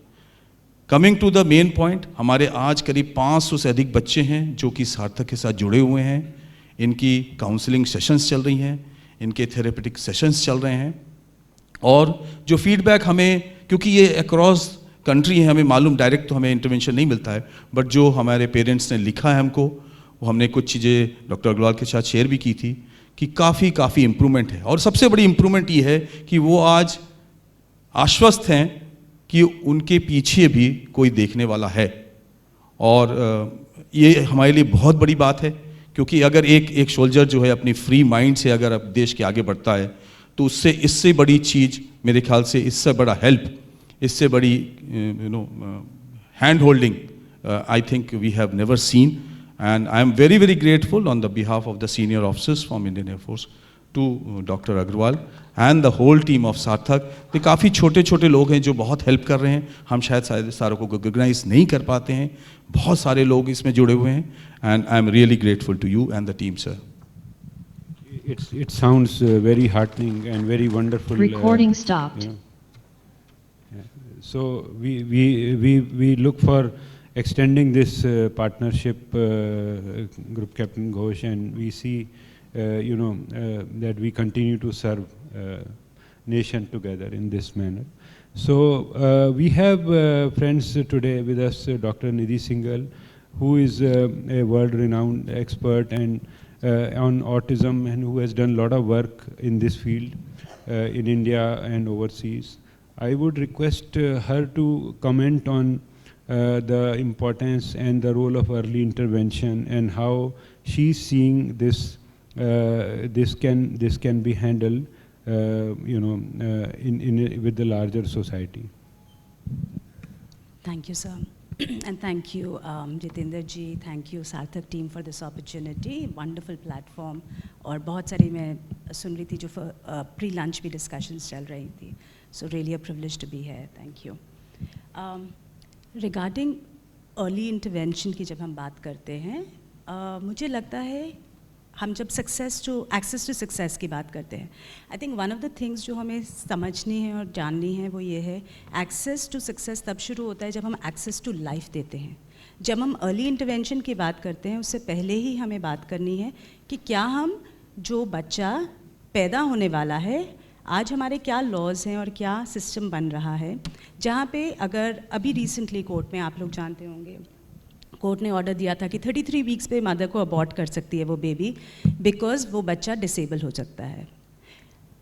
Coming to the main point, हमारे आज करीब 500 से अधिक बच्चे हैं जो कि सार्थक के साथ जुड़े हुए हैं। इनकी काउंसलिंग सेशंस चल रही हैं, इनके थेरेपेटिक सेशंस चल रहे हैं, और जो फीडबैक हमें, क्योंकि ये अक्रॉस कंट्री है, हमें मालूम डायरेक्ट तो हमें इंटरवेंशन नहीं मिलता है, बट जो हमारे पेरेंट्स ने लिखा है हमको, वो हमने कुछ चीज़ें डॉक्टर अग्रवाल के साथ शेयर भी की थी कि काफ़ी इम्प्रूवमेंट है। और सबसे बड़ी इम्प्रूवमेंट ये है कि वो आज आश्वस्त हैं कि उनके पीछे भी कोई देखने वाला है, और ये हमारे लिए बहुत बड़ी बात है, क्योंकि अगर एक सोल्जर जो है अपनी फ्री माइंड से अगर अब देश के आगे बढ़ता है, तो उससे इससे बड़ी चीज़ मेरे ख्याल से, इससे बड़ा हेल्प, इससे बड़ी hand holding I think we have never seen. And I am very, very grateful on the behalf of the senior officers from Indian Air Force to Dr. Agrawal and the whole team of Sarthak। ये काफ़ी छोटे छोटे लोग हैं जो बहुत हेल्प कर रहे हैं, हम शायद सारों को रिकॉग्नाइज नहीं कर पाते हैं, बहुत सारे लोग इसमें जुड़े हुए हैं, and I am really grateful to you and the team, sir। It sounds very heartening and very wonderful. Recording stopped. So we look for extending this partnership, Group Captain Ghosh, and we see, that we continue to serve nation together in this manner. So we have friends today with us, Dr. Nidhi Singhal, who is a world-renowned expert and on autism, and who has done a lot of work in this field in India and overseas. I would request her to comment on the importance and the role of early intervention and how she's seeing this. This can be handled, with the larger society. Thank you, sir, and thank you, Jitendra ji. Thank you, Sarthak team, for this opportunity. Wonderful platform. और बहुत सारी मैं सुन रही थी जो pre-lunch भी discussions चल रही थी. So really a privilege to be here. Thank you. Regarding early intervention की जब हम बात करते हैं, मुझे लगता है हम जब एक्सेस टू सक्सेस की बात करते हैं, I think one of the things जो हमें समझनी है और जाननी है वो ये है, एक्सेस टू सक्सेस तब शुरू होता है जब हम एक्सेस टू लाइफ देते हैं। जब हम अर्ली इंटरवेंशन की बात करते हैं, उससे पहले ही हमें बात करनी है कि क्या हम जो बच्चा पैदा होने वाला है, आज हमारे क्या लॉज हैं और क्या सिस्टम बन रहा है, जहाँ पे अगर अभी रिसेंटली कोर्ट में आप लोग जानते होंगे, कोर्ट ने ऑर्डर दिया था कि 33 वीक्स पे मदर को अबॉर्ट कर सकती है वो बेबी, बिकॉज वो बच्चा डिसेबल हो सकता है।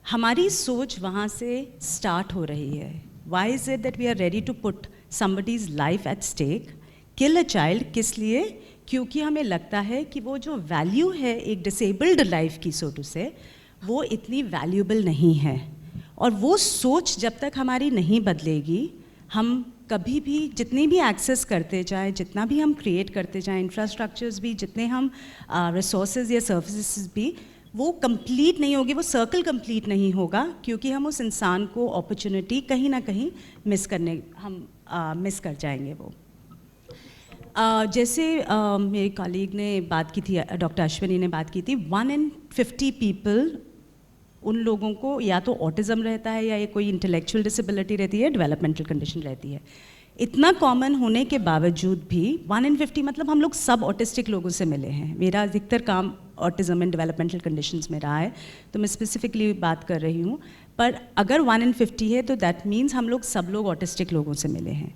हमारी सोच वहाँ से स्टार्ट हो रही है। Why is it that we are ready to put somebody's life at stake, kill a child? किस लिए? क्योंकि हमें लगता है कि वो जो वैल्यू है एक डिसेबल्ड लाइफ की, सो टू से, वो इतनी वैल्यूएबल नहीं है। और वो सोच जब तक हमारी नहीं बदलेगी, हम कभी भी जितनी भी एक्सेस करते जाएं, जितना भी हम क्रिएट करते जाएं, इंफ्रास्ट्रक्चर्स भी, जितने हम रिसोर्सेज या सर्विसेज भी, वो कंप्लीट नहीं होगी, वो सर्कल कंप्लीट नहीं होगा, क्योंकि हम उस इंसान को अपॉर्चुनिटी कहीं ना कहीं मिस कर जाएंगे वो। जैसे मेरे कॉलीग ने बात की थी, डॉक्टर अश्विनी ने बात की थी, 1 in 50 पीपल, उन लोगों को या तो ऑटिज़म रहता है या ये कोई इंटेलेक्चुअल डिसेबिलिटी रहती है, डेवलपमेंटल कंडीशन रहती है। इतना कॉमन होने के बावजूद भी 1 in 50, मतलब हम लोग सब ऑटिस्टिक लोगों से मिले हैं। मेरा अधिकतर काम ऑटिज़म एंड डेवलपमेंटल कंडीशंस में रहा है, तो मैं स्पेसिफिकली बात कर रही हूँ। पर अगर 1 in 50 है तो दैट मीन्स हम लोग सब लोग ऑटिस्टिक लोगों से मिले हैं।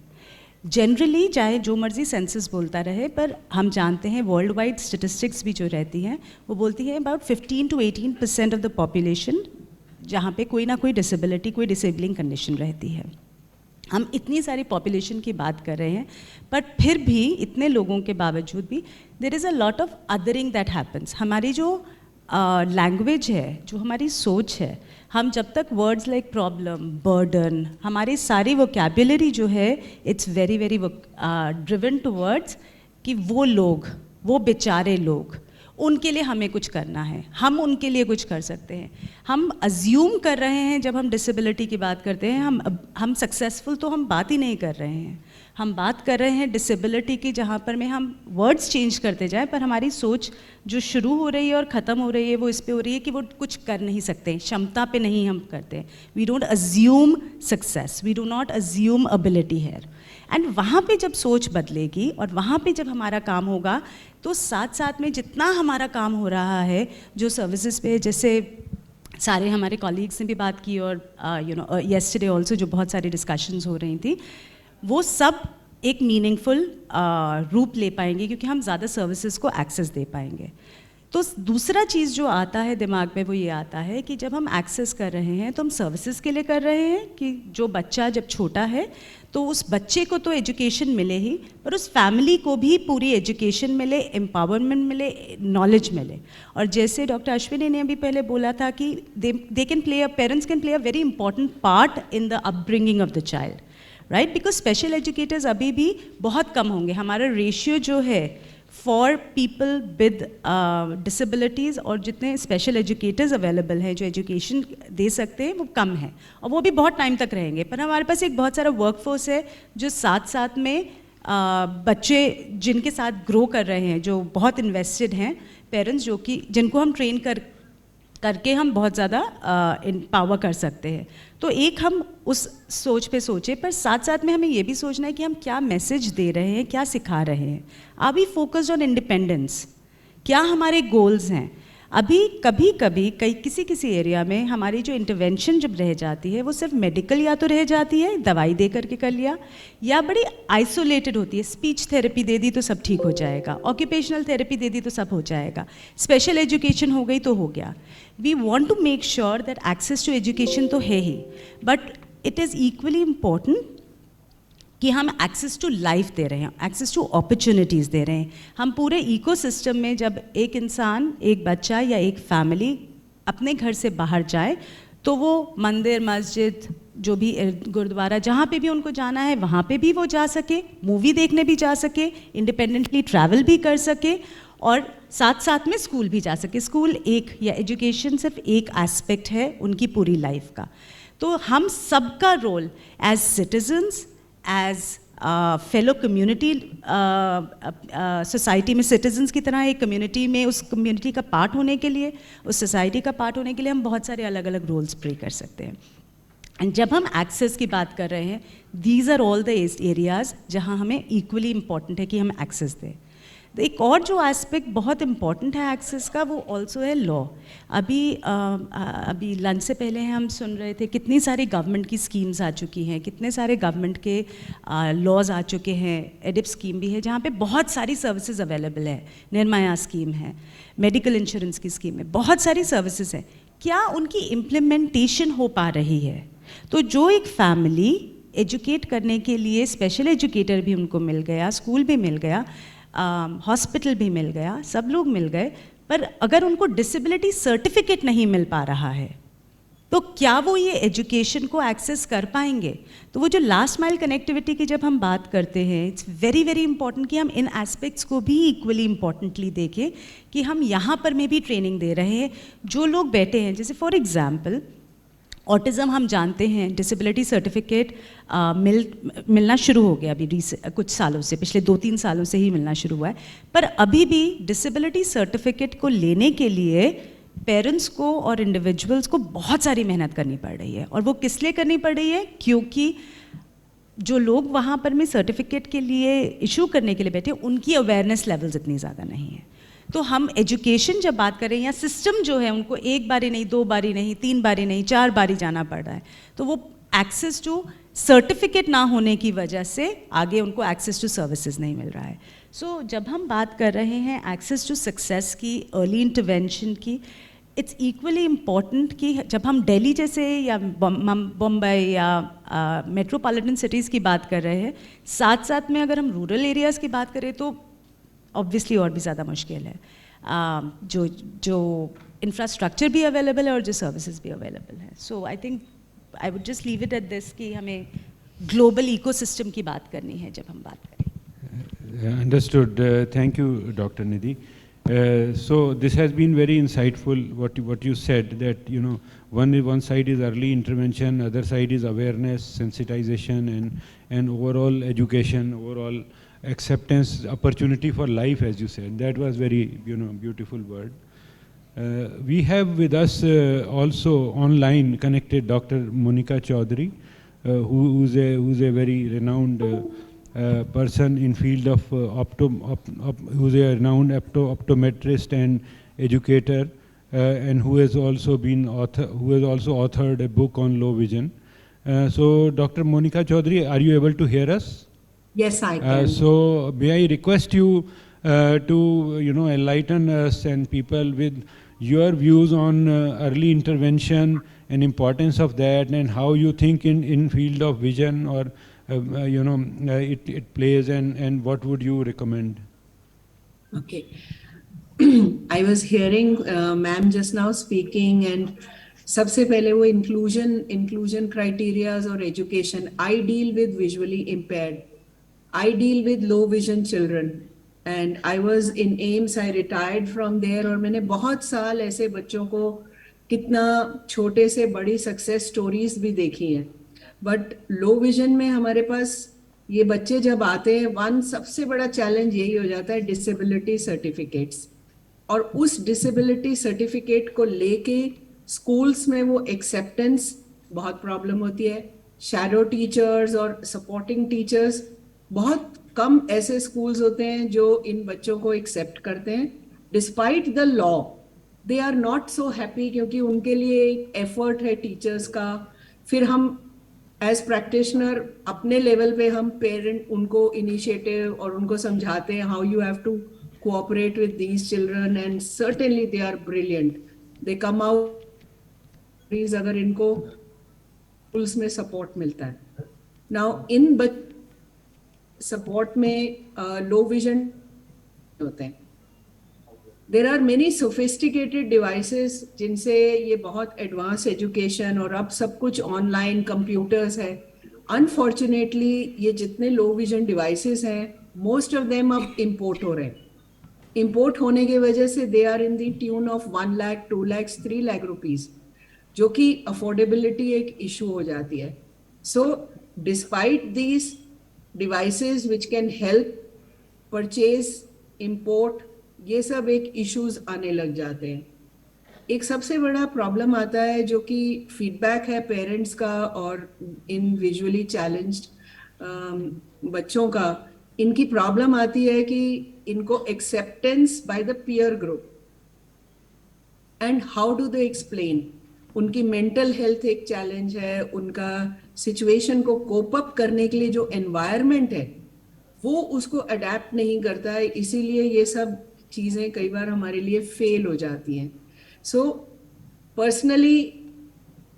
जनरली चाहे जो मर्जी सेंसस बोलता रहे, पर हम जानते हैं वर्ल्ड वाइड स्टेटिस्टिक्स भी जो रहती हैं वो बोलती हैं about 15 to 18% of the population जहाँ पे कोई ना कोई डिसेबिलिटी, कोई डिसेबलिंग कंडीशन रहती है। हम इतनी सारी पॉपुलेशन की बात कर रहे हैं, पर फिर भी इतने लोगों के बावजूद भी there is a lot of othering that happens. हमारी जो लैंग्वेज है, जो हमारी सोच है, हम जब तक वर्ड्स लाइक प्रॉब्लम, बर्डन, हमारी सारी वोकैबुलरी जो है it's very very driven towards कि वो लोग, वो बेचारे लोग, उनके लिए हमें कुछ करना है, हम उनके लिए कुछ कर सकते हैं। हम अज्यूम कर रहे हैं जब हम डिसेबिलिटी की बात करते हैं, हम सक्सेसफुल तो हम बात ही नहीं कर रहे हैं, हम बात कर रहे हैं डिसेबिलिटी की, जहाँ पर में हम वर्ड्स चेंज करते जाएं, पर हमारी सोच जो शुरू हो रही है और ख़त्म हो रही है वो इस पे हो रही है कि वो कुछ कर नहीं सकते, क्षमता पे नहीं हम करते। We don't assume success, we do not assume ability here. And वहाँ पे जब सोच बदलेगी और वहाँ पे जब हमारा काम होगा, तो साथ साथ में जितना हमारा काम हो रहा है जो सर्विसेज पे, जैसे सारे हमारे कॉलीग्स ने भी बात की और येस्टरडे ऑल्सो जो बहुत सारी डिस्कशंस हो रही थी, वो सब एक मीनिंगफुल रूप ले पाएंगे क्योंकि हम ज़्यादा सर्विसेज को एक्सेस दे पाएंगे। तो दूसरा चीज़ जो आता है दिमाग में वो ये आता है कि जब हम एक्सेस कर रहे हैं तो हम सर्विसेज के लिए कर रहे हैं कि जो बच्चा जब छोटा है तो उस बच्चे को तो एजुकेशन मिले ही, पर उस फैमिली को भी पूरी एजुकेशन मिले, एम्पावरमेंट मिले, नॉलेज मिले। और जैसे डॉक्टर अश्विनी ने अभी पहले बोला था कि they can play parents can play a very important part in the upbringing of the child, right? Because special educators अभी भी बहुत कम होंगे। हमारा रेशियो जो है फॉर पीपल विद डिसेबिलिटीज़ और जितने स्पेशल एजुकेटर्स अवेलेबल हैं जो एजुकेशन दे सकते हैं वो कम है, और वो भी बहुत टाइम तक रहेंगे। पर हमारे पास एक बहुत सारा वर्कफोर्स है जो साथ साथ में बच्चे जिनके साथ ग्रो कर रहे हैं, जो बहुत इन्वेस्टेड हैं, पेरेंट्स जो कि जिनको हम ट्रेन करके हम बहुत ज़्यादा एम्पावर कर सकते हैं। तो एक हम उस सोच पे सोचे, पर साथ साथ में हमें ये भी सोचना है कि हम क्या मैसेज दे रहे हैं, क्या सिखा रहे हैं। Are we focused on independence? क्या हमारे गोल्स हैं? अभी कभी कभी किसी एरिया में हमारी जो इंटरवेंशन जब रह जाती है वो सिर्फ मेडिकल या तो रह जाती है, दवाई दे करके कर लिया, या बड़ी आइसोलेटेड होती है। स्पीच थेरेपी दे दी तो सब ठीक हो जाएगा, ऑक्यूपेशनल थेरेपी दे दी तो सब हो जाएगा, स्पेशल एजुकेशन हो गई तो हो गया। We want to make sure that access to education तो है ही, but it is equally important कि हम एक्सेस टू लाइफ दे रहे हैं, एक्सेस टू अपॉर्चुनिटीज़ दे रहे हैं। हम पूरे इकोसिस्टम में जब एक इंसान, एक बच्चा या एक फैमिली अपने घर से बाहर जाए तो वो मंदिर, मस्जिद, जो भी गुरुद्वारा, जहाँ पे भी उनको जाना है वहाँ पे भी वो जा सके, मूवी देखने भी जा सके, इंडिपेंडेंटली ट्रैवल भी कर सके, और साथ साथ में स्कूल भी जा सके। स्कूल एक, या एजुकेशन सिर्फ एक एस्पेक्ट है उनकी पूरी लाइफ का। तो हम सबका role as citizens, as fellow community, society में सिटीजन्स की तरह एक कम्युनिटी में, उस कम्युनिटी का पार्ट होने के लिए, उस सोसाइटी का पार्ट होने के लिए हम बहुत सारे अलग अलग रोल्स प्ले कर सकते हैं। एंड जब हम एक्सेस की बात कर रहे हैं, these are all the areas जहाँ हमें इक्वली इम्पॉर्टेंट है कि हम एक्सेस दें। तो एक और जो एस्पेक्ट बहुत इम्पॉर्टेंट है एक्सेस का, वो ऑल्सो है लॉ। अभी लंच से पहले हम सुन रहे थे कितनी सारी गवर्नमेंट की स्कीम्स आ चुकी हैं, कितने सारे गवर्नमेंट के लॉज आ चुके हैं। एडिप स्कीम भी है जहाँ पे बहुत सारी सर्विसेज अवेलेबल है, निर्माया स्कीम है, मेडिकल इंश्योरेंस की स्कीम है, बहुत सारी सर्विसेज हैं। क्या उनकी इम्प्लीमेंटेशन हो पा रही है? तो जो एक फैमिली एजुकेट करने के लिए स्पेशल एजुकेटर भी उनको मिल गया, स्कूल भी मिल गया, हॉस्पिटल भी मिल गया, सब लोग मिल गए, पर अगर उनको डिसेबिलिटी सर्टिफिकेट नहीं मिल पा रहा है तो क्या वो ये एजुकेशन को एक्सेस कर पाएंगे? तो वो जो लास्ट माइल कनेक्टिविटी की जब हम बात करते हैं, इट्स वेरी वेरी इंपॉर्टेंट कि हम इन एस्पेक्ट्स को भी इक्वली इम्पॉर्टेंटली देखें कि हम यहाँ पर में भी ट्रेनिंग दे रहे हैं। जो लोग बैठे हैं, जैसे फॉर एग्जाम्पल ऑटिज़म हम जानते हैं डिसेबिलिटी सर्टिफिकेट मिलना शुरू हो गया अभी कुछ सालों से, पिछले 2-3 सालों से ही मिलना शुरू हुआ है, पर अभी भी डिसेबिलिटी सर्टिफिकेट को लेने के लिए पेरेंट्स को और इंडिविजुअल्स को बहुत सारी मेहनत करनी पड़ रही है। और वो किस लिए करनी पड़ रही है? क्योंकि जो लोग वहाँ पर में सर्टिफिकेट के लिए इशू करने के लिए बैठे, उनकी अवेयरनेस लेवल्स इतनी ज़्यादा नहीं है। तो हम एजुकेशन जब बात करें, या सिस्टम जो है उनको एक बारी नहीं, 2 बारी नहीं, 3 बारी नहीं, 4 बारी जाना पड़ रहा है, तो वो एक्सेस टू सर्टिफिकेट ना होने की वजह से आगे उनको एक्सेस टू सर्विसेज नहीं मिल रहा है। सो जब हम बात कर रहे हैं एक्सेस टू सक्सेस की, अर्ली इंटरवेंशन की, इट्स इक्वली इम्पॉर्टेंट कि जब हम दिल्ली जैसे या बम्बई या मेट्रोपॉलिटन सिटीज़ की बात कर रहे हैं, साथ साथ में अगर हम रूरल एरियाज़ की बात करें तो ऑब्वियसली और भी ज़्यादा मुश्किल है। जो इंफ्रास्ट्रक्चर भी अवेलेबल है और जो सर्विसेज भी अवेलेबल है। So I think I would just leave it at this कि हमें ग्लोबल इकोसिस्टम की बात करनी है जब हम बात करें। Understood. Thank you, Dr. Nidhi. So this has been very insightful. What you said, that one side is early intervention, other side is awareness, sensitization, and overall education, overall acceptance, opportunity for life, as you said. That was very beautiful word. We have with us also online connected Dr. Monica Chaudhary, who's a very renowned person in field of who's a renowned optometrist and educator, and who has also authored a book on low vision. So Dr. Monica Chaudhary, are you able to hear us? Yes, I can. So may I request you to enlighten us and people with your views on early intervention and importance of that, and how you think in field of vision or it plays, and what would you recommend? Okay. I was hearing ma'am just now speaking, and सबसे पहले वो inclusion criterias और education. I deal with visually impaired. I deal with low vision children, and I was in AIMS. I retired from there, और मैंने बहुत साल ऐसे बच्चों को कितना छोटे से बड़ी सक्सेस स्टोरीज भी देखी हैं। बट लो विजन में हमारे पास ये बच्चे जब आते हैं, सबसे बड़ा चैलेंज यही हो जाता है डिसेबिलिटी सर्टिफिकेट्स, और उस डिसेबिलिटी सर्टिफिकेट को लेके स्कूल्स में वो एक्सेप्टेंस बहुत प्रॉब्लम होती है। शैडो टीचर्स और सपोर्टिंग टीचर्स, बहुत कम ऐसे स्कूल्स होते हैं जो इन बच्चों को एक्सेप्ट करते हैं। Despite the law they are not so happy, क्योंकि उनके लिए एक एफर्ट है टीचर्स का। फिर हम एज प्रैक्टिशनर अपने लेवल पे हम पेरेंट उनको इनिशिएटिव और उनको समझाते हैं how you have to cooperate with these children, and certainly they are brilliant, they come out. अगर इनको स्कूल्स में सपोर्ट मिलता है, नाउ इन सपोर्ट में लो विजन होते हैं। There are many sophisticated devices जिनसे ये बहुत एडवांस एजुकेशन, और अब सब कुछ ऑनलाइन कंप्यूटर्स है। अनफॉर्चुनेटली ये जितने लो विजन डिवाइसेस हैं, मोस्ट ऑफ देम अब इम्पोर्ट हो रहे हैं। इम्पोर्ट होने की वजह से they are in the tune of 1 lakh, 2 lakh, 3 lakh rupees, जो कि अफोर्डेबिलिटी एक इशू हो जाती है। So despite these devices which can help purchase, import, ये सब एक इश्यूज आने लग जाते हैं। एक सबसे बड़ा प्रॉब्लम आता है जो कि फीडबैक है पेरेंट्स का और इन विजुअली चैलेंज्ड बच्चों का, इनकी प्रॉब्लम आती है कि इनको acceptance by the peer group, and how do they explain. उनकी मेंटल हेल्थ एक चैलेंज है, उनका सिचुएशन को कोप अप करने के लिए जो एनवायरनमेंट है वो उसको अडेप्ट नहीं करता है, इसीलिए ये सब चीज़ें कई बार हमारे लिए फेल हो जाती हैं. सो पर्सनली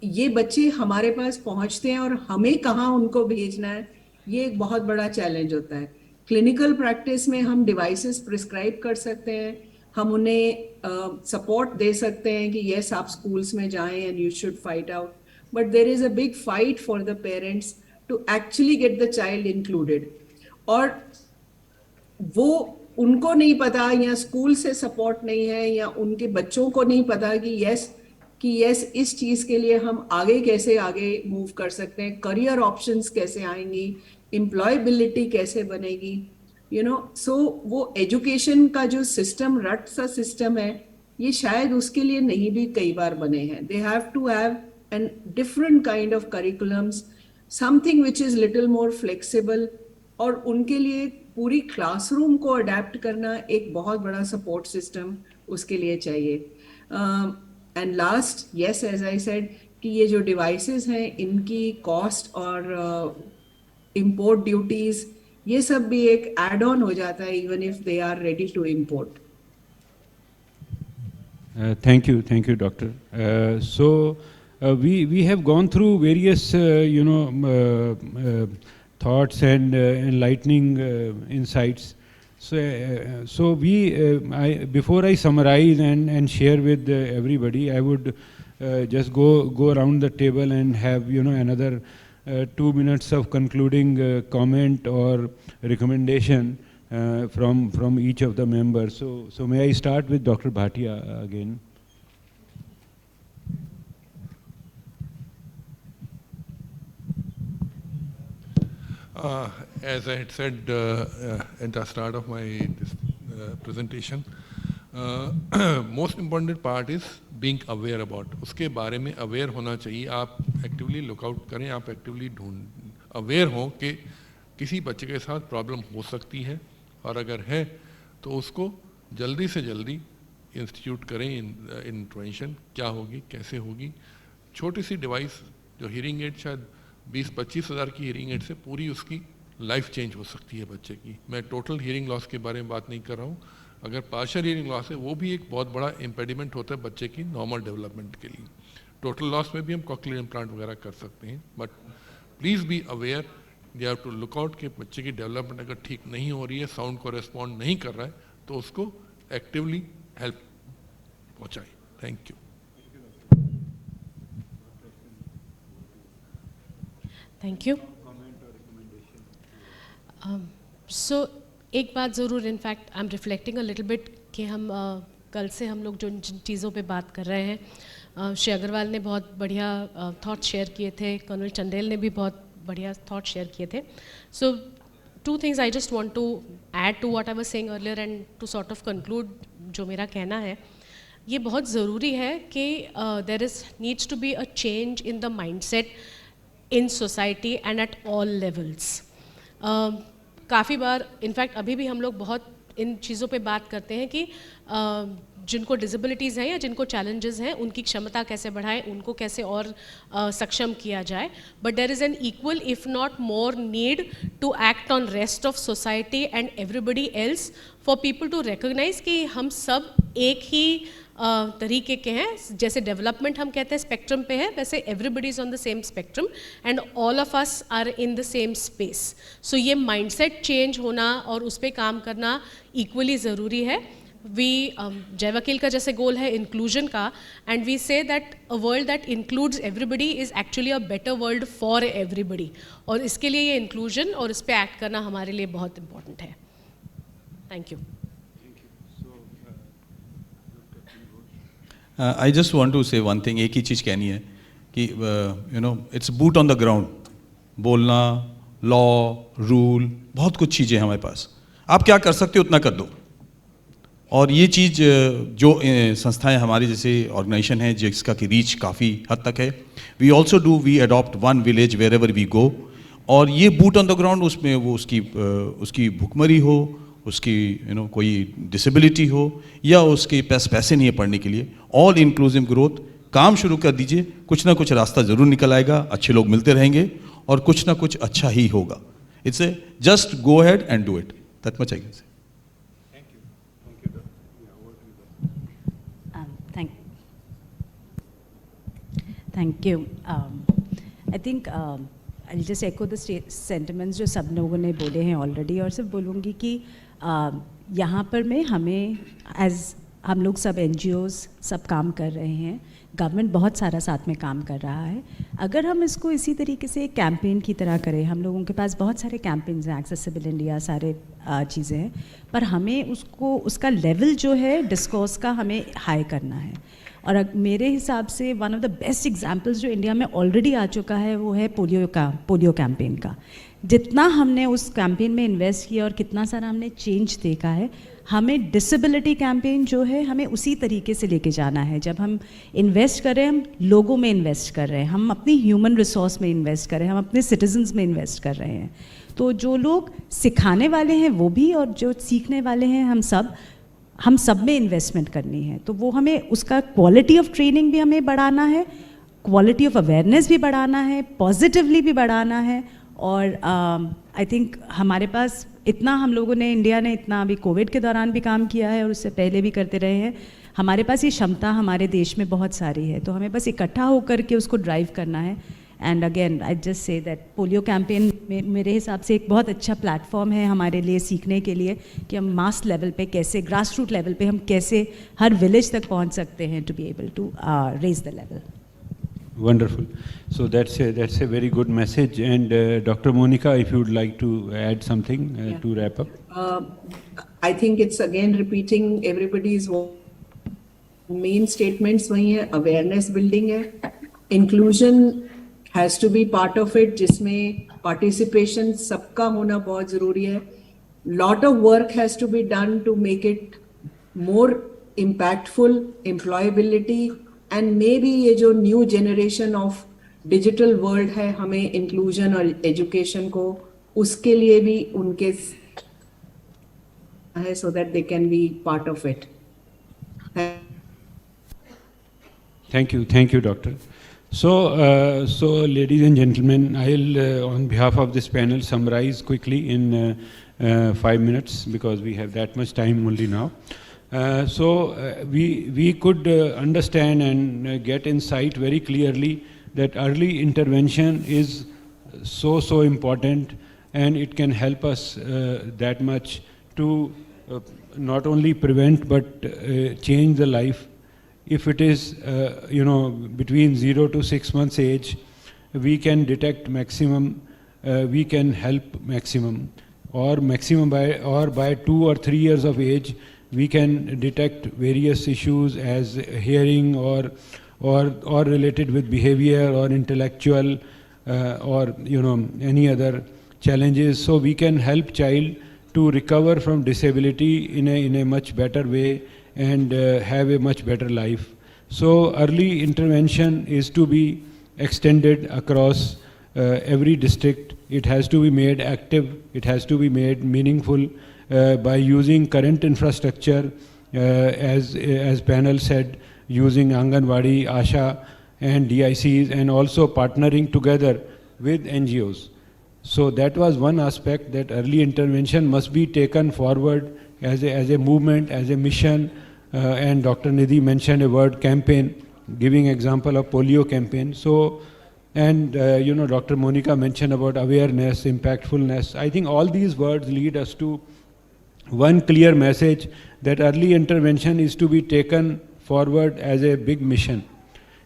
ये बच्चे हमारे पास पहुंचते हैं और हमें कहाँ उनको भेजना है, ये एक बहुत बड़ा चैलेंज होता है. क्लिनिकल प्रैक्टिस में हम डिवाइसेस प्रिस्क्राइब कर सकते हैं, हम उन्हें सपोर्ट दे सकते हैं कि यस आप स्कूल्स में जाएं and you should fight out, but there is a big fight for the parents to actually get the child included. और वो उनको नहीं पता, या स्कूल से सपोर्ट नहीं है, या उनके बच्चों को नहीं पता कि यस इस चीज़ के लिए हम कैसे आगे मूव कर सकते हैं, करियर ऑप्शंस कैसे आएंगी, एम्प्लॉयबिलिटी कैसे बनेगी, यू नो. सो वो एजुकेशन का जो सिस्टम, रट सा सिस्टम है, ये शायद उसके लिए नहीं भी कई बार बने हैं. They have to have an different kind of curriculums, something which is little more flexible, और उनके लिए पूरी क्लासरूम को अडेप्ट करना एक बहुत बड़ा सपोर्ट सिस्टम उसके लिए चाहिए. And last, yes as I said कि ये जो डिवाइसेस हैं इनकी कॉस्ट और इंपोर्ट ड्यूटीज, ये सब भी एक एड ऑन हो जाता है even if they are ready to import. Thank you, Doctor. We have gone through various, thoughts and enlightening insights. Before I summarize and share with everybody, I would just go around the table and have another 2 minutes of concluding comment or recommendation from each of the members. So may I start with Dr. Bhatia again? As I had said at the start of my presentation, most important part is being aware about. उसके बारे में aware होना चाहिए. आप actively look out करें, आप actively aware हो कि किसी बच्चे के साथ प्रॉब्लम हो सकती है, और अगर है तो उसको जल्दी से जल्दी इंस्टीट्यूट करें. इंटरवेंशन क्या होगी, कैसे होगी. छोटी सी डिवाइस जो हीयरिंग एड, शायद 20-25 हज़ार की हीयरिंग एड से पूरी उसकी लाइफ चेंज हो सकती है बच्चे की. मैं टोटल हीयरिंग लॉस के बारे में बात नहीं कर रहा हूँ. अगर पार्शियल हीयरिंग लॉस है वो भी एक बहुत बड़ा इम्पेडिमेंट होता है बच्चे की नॉर्मल डेवलपमेंट के लिए. टोटल लॉस में भी हम कॉक्लियर इम्प्लांट वगैरह कर सकते हैं. But please be aware, they have to look out कि बच्चे की डेवलपमेंट अगर ठीक नहीं हो रही है, साउंड को रिस्पॉन्ड नहीं कर रहा है, तो उसको एक्टिवली हेल्प पहुँचाएं. Thank you. Thank you. So एक बात ज़रूर, in fact I am reflecting a little bit कि हम कल से हम लोग जिन चीज़ों पे बात कर रहे हैं, श्री अग्रवाल ने बहुत बढ़िया थॉट शेयर किए थे, कर्नल चंदेल ने भी बहुत बढ़िया थॉट शेयर किए थे. सो 2 things I just want to add to what I was saying earlier and to sort of conclude जो मेरा कहना है. ये बहुत ज़रूरी है कि there needs to be a change in the mindset in society and at all levels. काफ़ी बार इनफैक्ट अभी भी हम लोग बहुत इन चीज़ों पे बात करते हैं कि जिनको डिसेबिलिटीज़ हैं या जिनको चैलेंजेस हैं उनकी क्षमता कैसे बढ़ाएं, उनको कैसे और सक्षम किया जाए. But there is an equal if not more need to act on rest of society and everybody else for people to recognize कि हम सब एक ही तरीके के हैं. जैसे डेवलपमेंट हम कहते हैं स्पेक्ट्रम पे है, वैसे everybody is on the same spectrum and all of us are in the same space. So ये माइंडसेट चेंज होना और उस पर काम करना इक्वली ज़रूरी है. जय वकील का जैसे गोल है इंक्लूजन का, and we say that a world that includes everybody is actually a better world for everybody. और इसके लिए ये इंक्लूजन और इस पर एक्ट करना हमारे लिए बहुत इम्पॉर्टेंट है. Thank you. I just want to say one thing. एक ही चीज़ कहनी है कि it's boot on the ground. बोलना, लॉ, रूल, बहुत कुछ चीज़ें हमारे पास. आप क्या कर सकते हो उतना कर दो. और ये चीज़ जो संस्थाएं हमारी जैसे ऑर्गेनाइजेशन है जिसका की रीच काफ़ी हद तक है. We also we adopt one village wherever we go. और ये बूट ऑन द ग्राउंड उसमें वो उसकी भुखमरी हो, उसकी कोई डिसेबिलिटी हो, या उसके पास पैसे नहीं है पढ़ने के लिए, ऑल इंक्लूसिव ग्रोथ, काम शुरू कर दीजिए, कुछ ना कुछ रास्ता ज़रूर निकल आएगा, अच्छे लोग मिलते रहेंगे और कुछ ना कुछ अच्छा ही होगा. It's a just go ahead and do it, that much I can say. Thank you. I think I'll just echo the sentiments जो सब लोगों ने बोले हैं ऑलरेडी, और सिर्फ बोलूँगी कि यहाँ पर हमें हम लोग सब NGOs सब काम कर रहे हैं, गवर्नमेंट बहुत सारा साथ में काम कर रहा है. अगर हम इसको इसी तरीके से कैंपेन की तरह करें, हम लोगों के पास बहुत सारे कैंपेन्स हैं, एक्सेसिबल इंडिया, सारे चीज़ें हैं, पर हमें उसका लेवल जो है डिस्कोर्स का हमें हाई करना है. और मेरे हिसाब से one of the best examples जो इंडिया में ऑलरेडी आ चुका है वो है पोलियो कैंपेन का. जितना हमने उस कैंपेन में इन्वेस्ट किया और कितना सारा हमने चेंज देखा है, हमें डिसेबिलिटी कैंपेन जो है हमें उसी तरीके से लेके जाना है. जब हम इन्वेस्ट कर रहे हैं, हम लोगों में इन्वेस्ट कर रहे हैं, हम अपनी ह्यूमन रिसोर्स में इन्वेस्ट कर रहे हैं, हम अपने सिटीजन्स में इन्वेस्ट कर रहे हैं. तो जो लोग सिखाने वाले हैं वो भी, और जो सीखने वाले हैं हम सब में इन्वेस्टमेंट करनी है. तो वो हमें उसका क्वालिटी ऑफ ट्रेनिंग भी हमें बढ़ाना है, क्वालिटी ऑफ अवेयरनेस भी बढ़ाना है, पॉजिटिवली भी बढ़ाना है. और आई थिंक हमारे पास इतना, हम लोगों ने, इंडिया ने इतना अभी कोविड के दौरान भी काम किया है और उससे पहले भी करते रहे हैं. हमारे पास ये क्षमता हमारे देश में बहुत सारी है, तो हमें बस इकट्ठा होकर के उसको ड्राइव करना है. And again I just say that polio campaign मेरे हिसाब से एक बहुत अच्छा प्लेटफॉर्म है हमारे लिए सीखने के लिए कि हम मास लेवल पे कैसे, ग्रास रूट लेवल पे हम कैसे हर विलेज तक पहुंच सकते हैं, to be able to raise the level. Wonderful. So that's a very good message. And Dr. Monica, if you would like to add something to wrap up. I think it's again repeating everybody's main statements. वही है, awareness building है, inclusion has to be part of it, जिसमें participation सबका होना बहुत ज़रूरी है. Lot of work has to be done to make it more impactful, employability. And may be ये जो new generation of digital world है, हमें इंक्लूजन और एजुकेशन को उसके लिए भी उनके है, so that they can be part of it. Thank you, Doctor. So ladies and gentlemen, I'll on behalf of this panel summarize quickly in 5 minutes because we have that much time only now. We could understand and get insight very clearly that early intervention is so important, and it can help us that much to not only prevent but change the life. If it is between 0 to 6 months age, we can detect maximum, we can help maximum, or by 2 or 3 years of age we can detect various issues as hearing or related with behavior or intellectual or any other challenges. So we can help child to recover from disability in a much better way and have a much better life. So early intervention is to be extended across every district. It has to be made active, it has to be made meaningful by using current infrastructure, as panel said, using Anganwadi, ASHA and DICs, and also partnering together with NGOs. So that was one aspect, that early intervention must be taken forward as a movement, as a mission. And Dr. Nidhi mentioned a word, campaign, giving example of polio campaign. So, and Dr. Monica mentioned about awareness, impactfulness. I think all these words lead us to one clear message, that early intervention is to be taken forward as a big mission,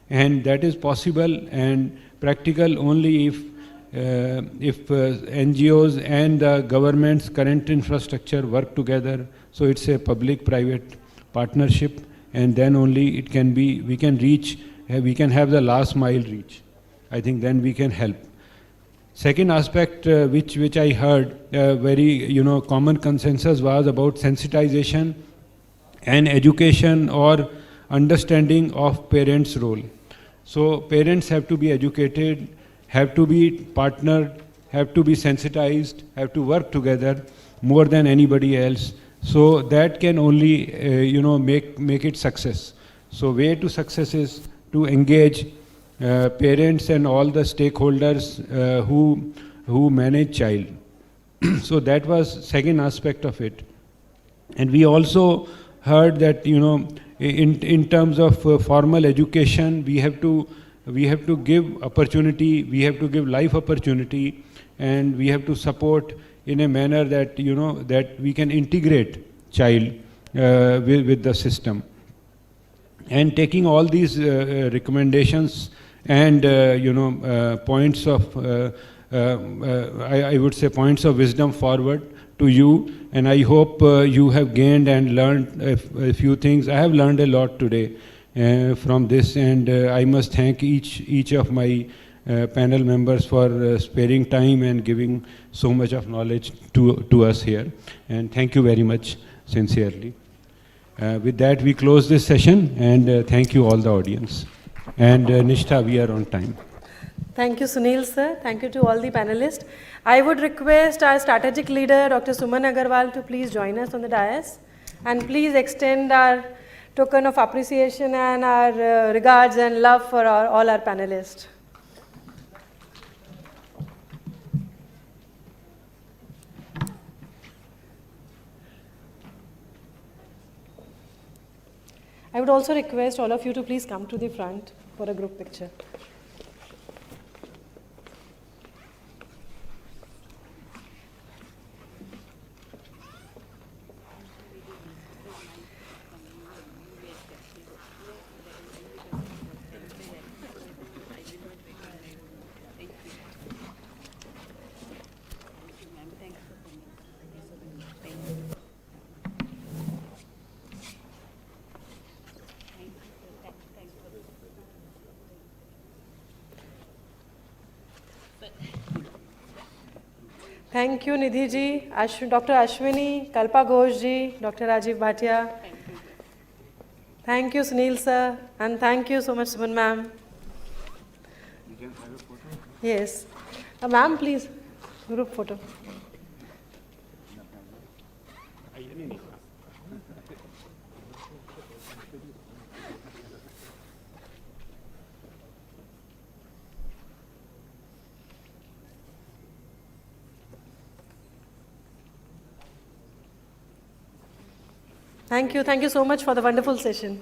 and that is possible and practical only if NGOs and the government's current infrastructure work together. So it's a public-private partnership, and then only we can have the last mile reach. I think then we can help. Second aspect which I heard very common consensus was about sensitization and education or understanding of parents' role. So parents have to be educated, have to be partnered, have to be sensitized, have to work together more than anybody else. So that can only, make it success. So way to success is to engage parents and all the stakeholders who manage child. So that was second aspect of it. And we also heard that, in terms of formal education, we have to give opportunity, we have to give life opportunity, and we have to support in a manner that, that we can integrate child with the system. And taking all these recommendations and, points of, I would say points of wisdom forward to you, and I hope you have gained and learned a few things. I have learned a lot today from this, and I must thank each of my panel members for sparing time and giving so much of knowledge to us here. And thank you very much, sincerely. With that, we close this session, and thank you all the audience. And Nishtha, we are on time. Thank you, Sunil sir. Thank you to all the panelists. I would request our strategic leader, Dr. Suman Agarwal, to please join us on the dais. And please extend our token of appreciation and our regards and love for all our panelists. I would also request all of you to please come to the front for a group picture. Thank you, Nidhi ji, Dr. Ashwini, Kalpa Ghosh ji, Dr. Rajiv Bhatia. Thank you, Sunil sir, and thank you so much, Suman ma'am. Yes. Ma'am, please, group photo. Thank you so much for the wonderful session.